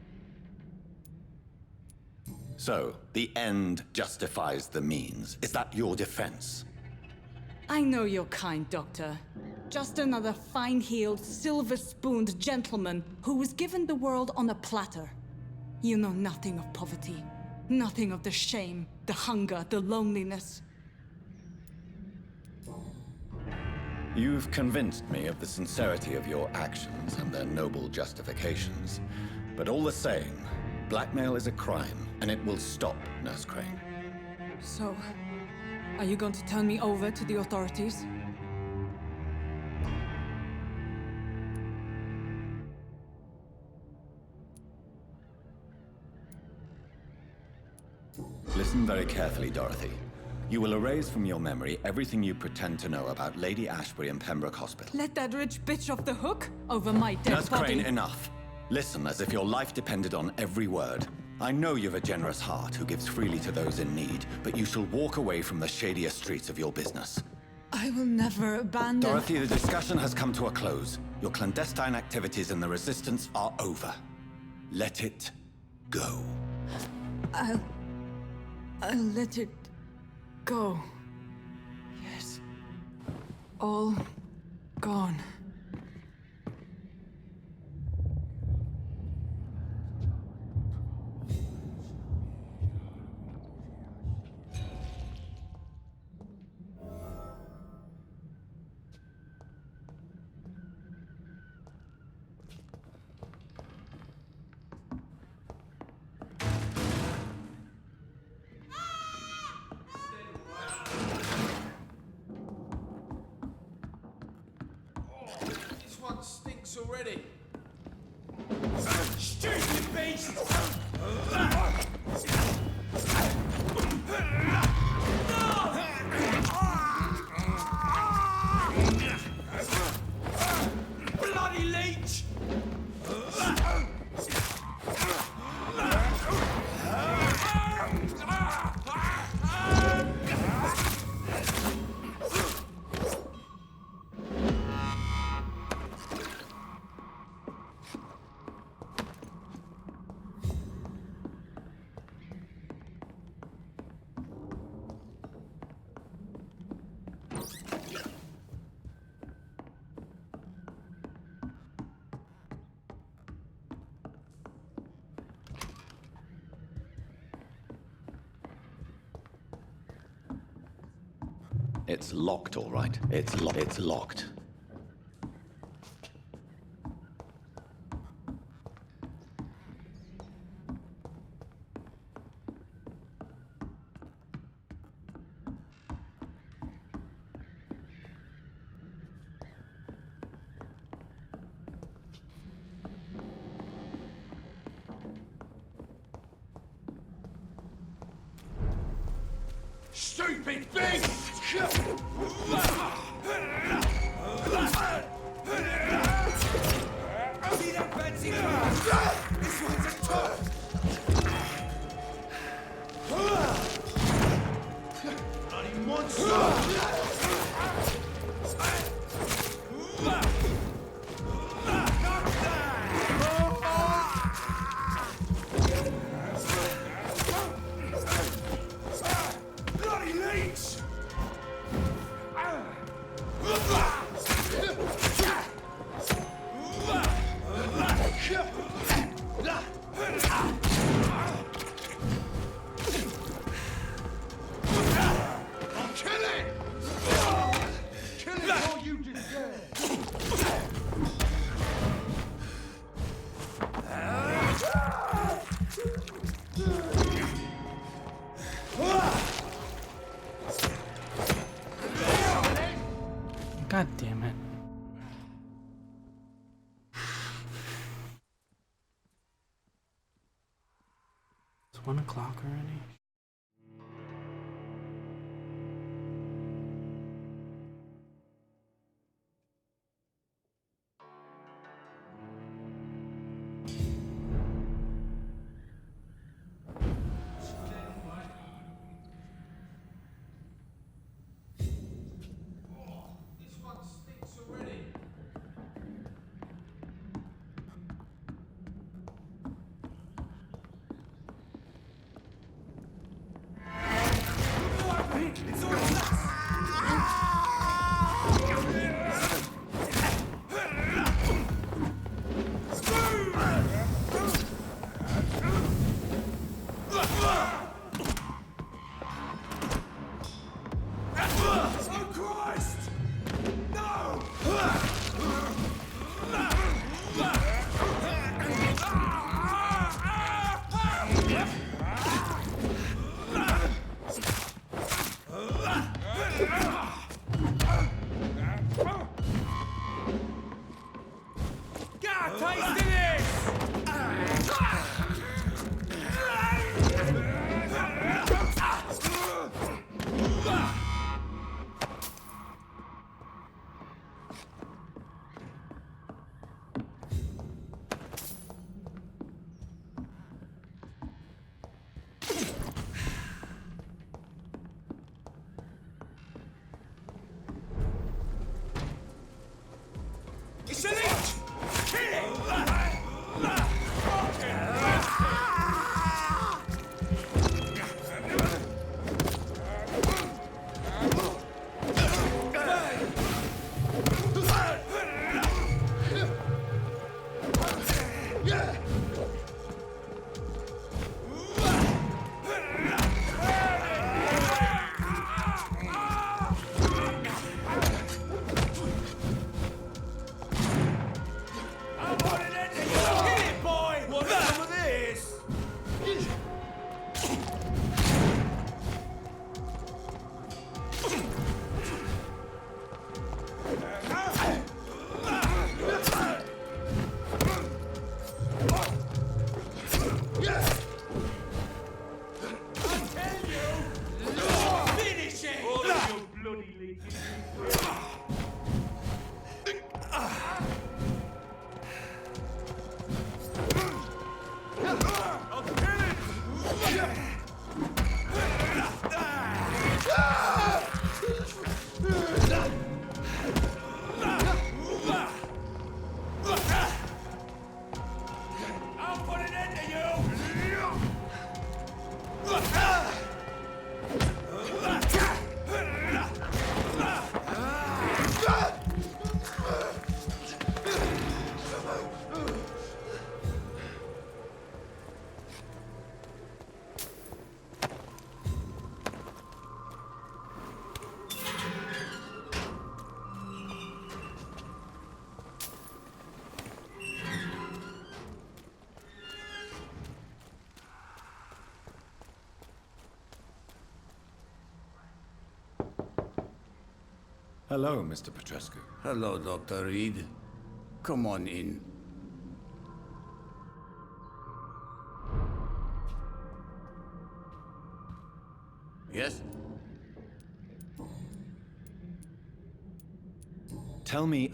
So, the end justifies the means. Is that your defense? I know you're kind, Doctor. Just another fine-heeled, silver-spooned gentleman who was given the world on a platter. You know nothing of poverty. Nothing of the shame, the hunger, the loneliness. You've convinced me of the sincerity of your actions and their noble justifications. But all the same, blackmail is a crime, and it will stop, Nurse Crane. So, are you going to turn me over to the authorities? Listen very carefully, Dorothy. You will erase from your memory everything you pretend to know about Lady Ashbury and Pembroke Hospital. Let that rich bitch off the hook over my dead Nurse body. Crane, enough. Listen as if your life depended on every word. I know you've a generous heart who gives freely to those in need, but you shall walk away from the shadier streets of your business. I will never abandon... Dorothy, the discussion has come to a close. Your clandestine activities in the Resistance are over. Let it go. I'll let it go. Yes. All gone. This one stinks already. Stupid beast! It's locked, all right. It's locked. Stupid beast! See that fancy car? This one's a top! Bloody monster! Bloody leech! God damn it. It's 1 o'clock already. Hello, Mr. Petrescu. Hello, Dr. Reed. Come on in. Yes? Tell me...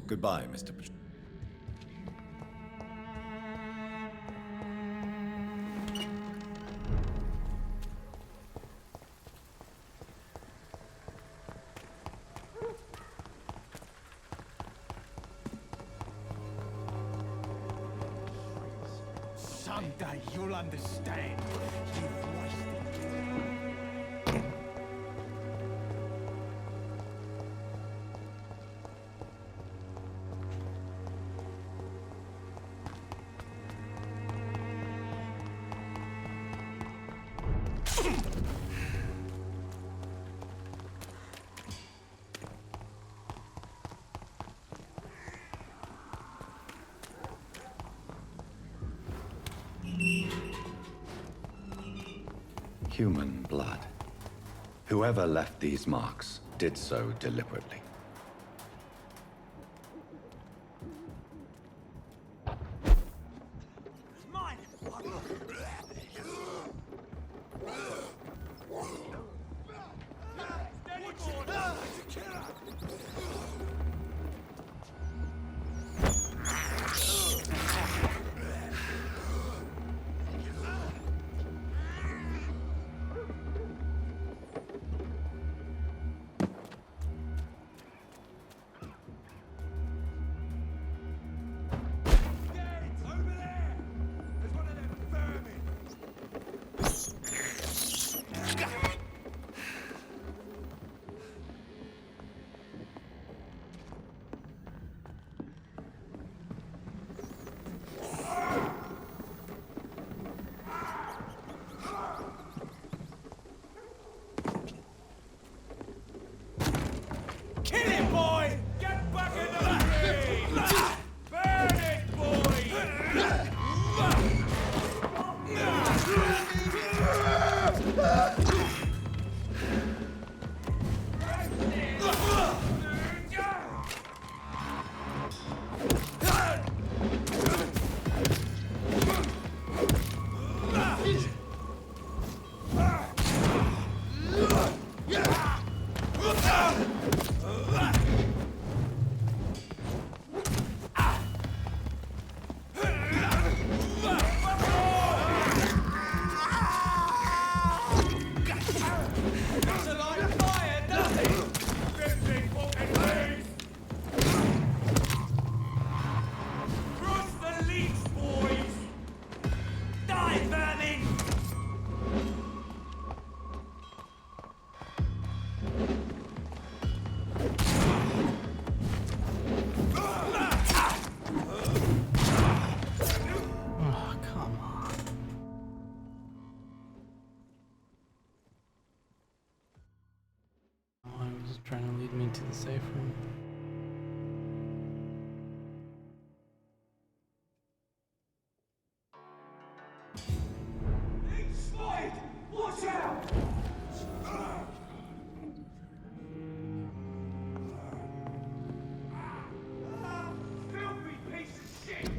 Goodbye, Mr. Petrescu. Someday you'll understand. You've wasted. Human blood. Whoever left these marks did so deliberately. Kill him, boy! Get back in the ring! Burn it, Oh, come on. Oh, I was trying to lead me to the safe room. Watch out! Filthy piece of shit!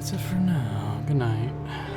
That's it for now. Good night.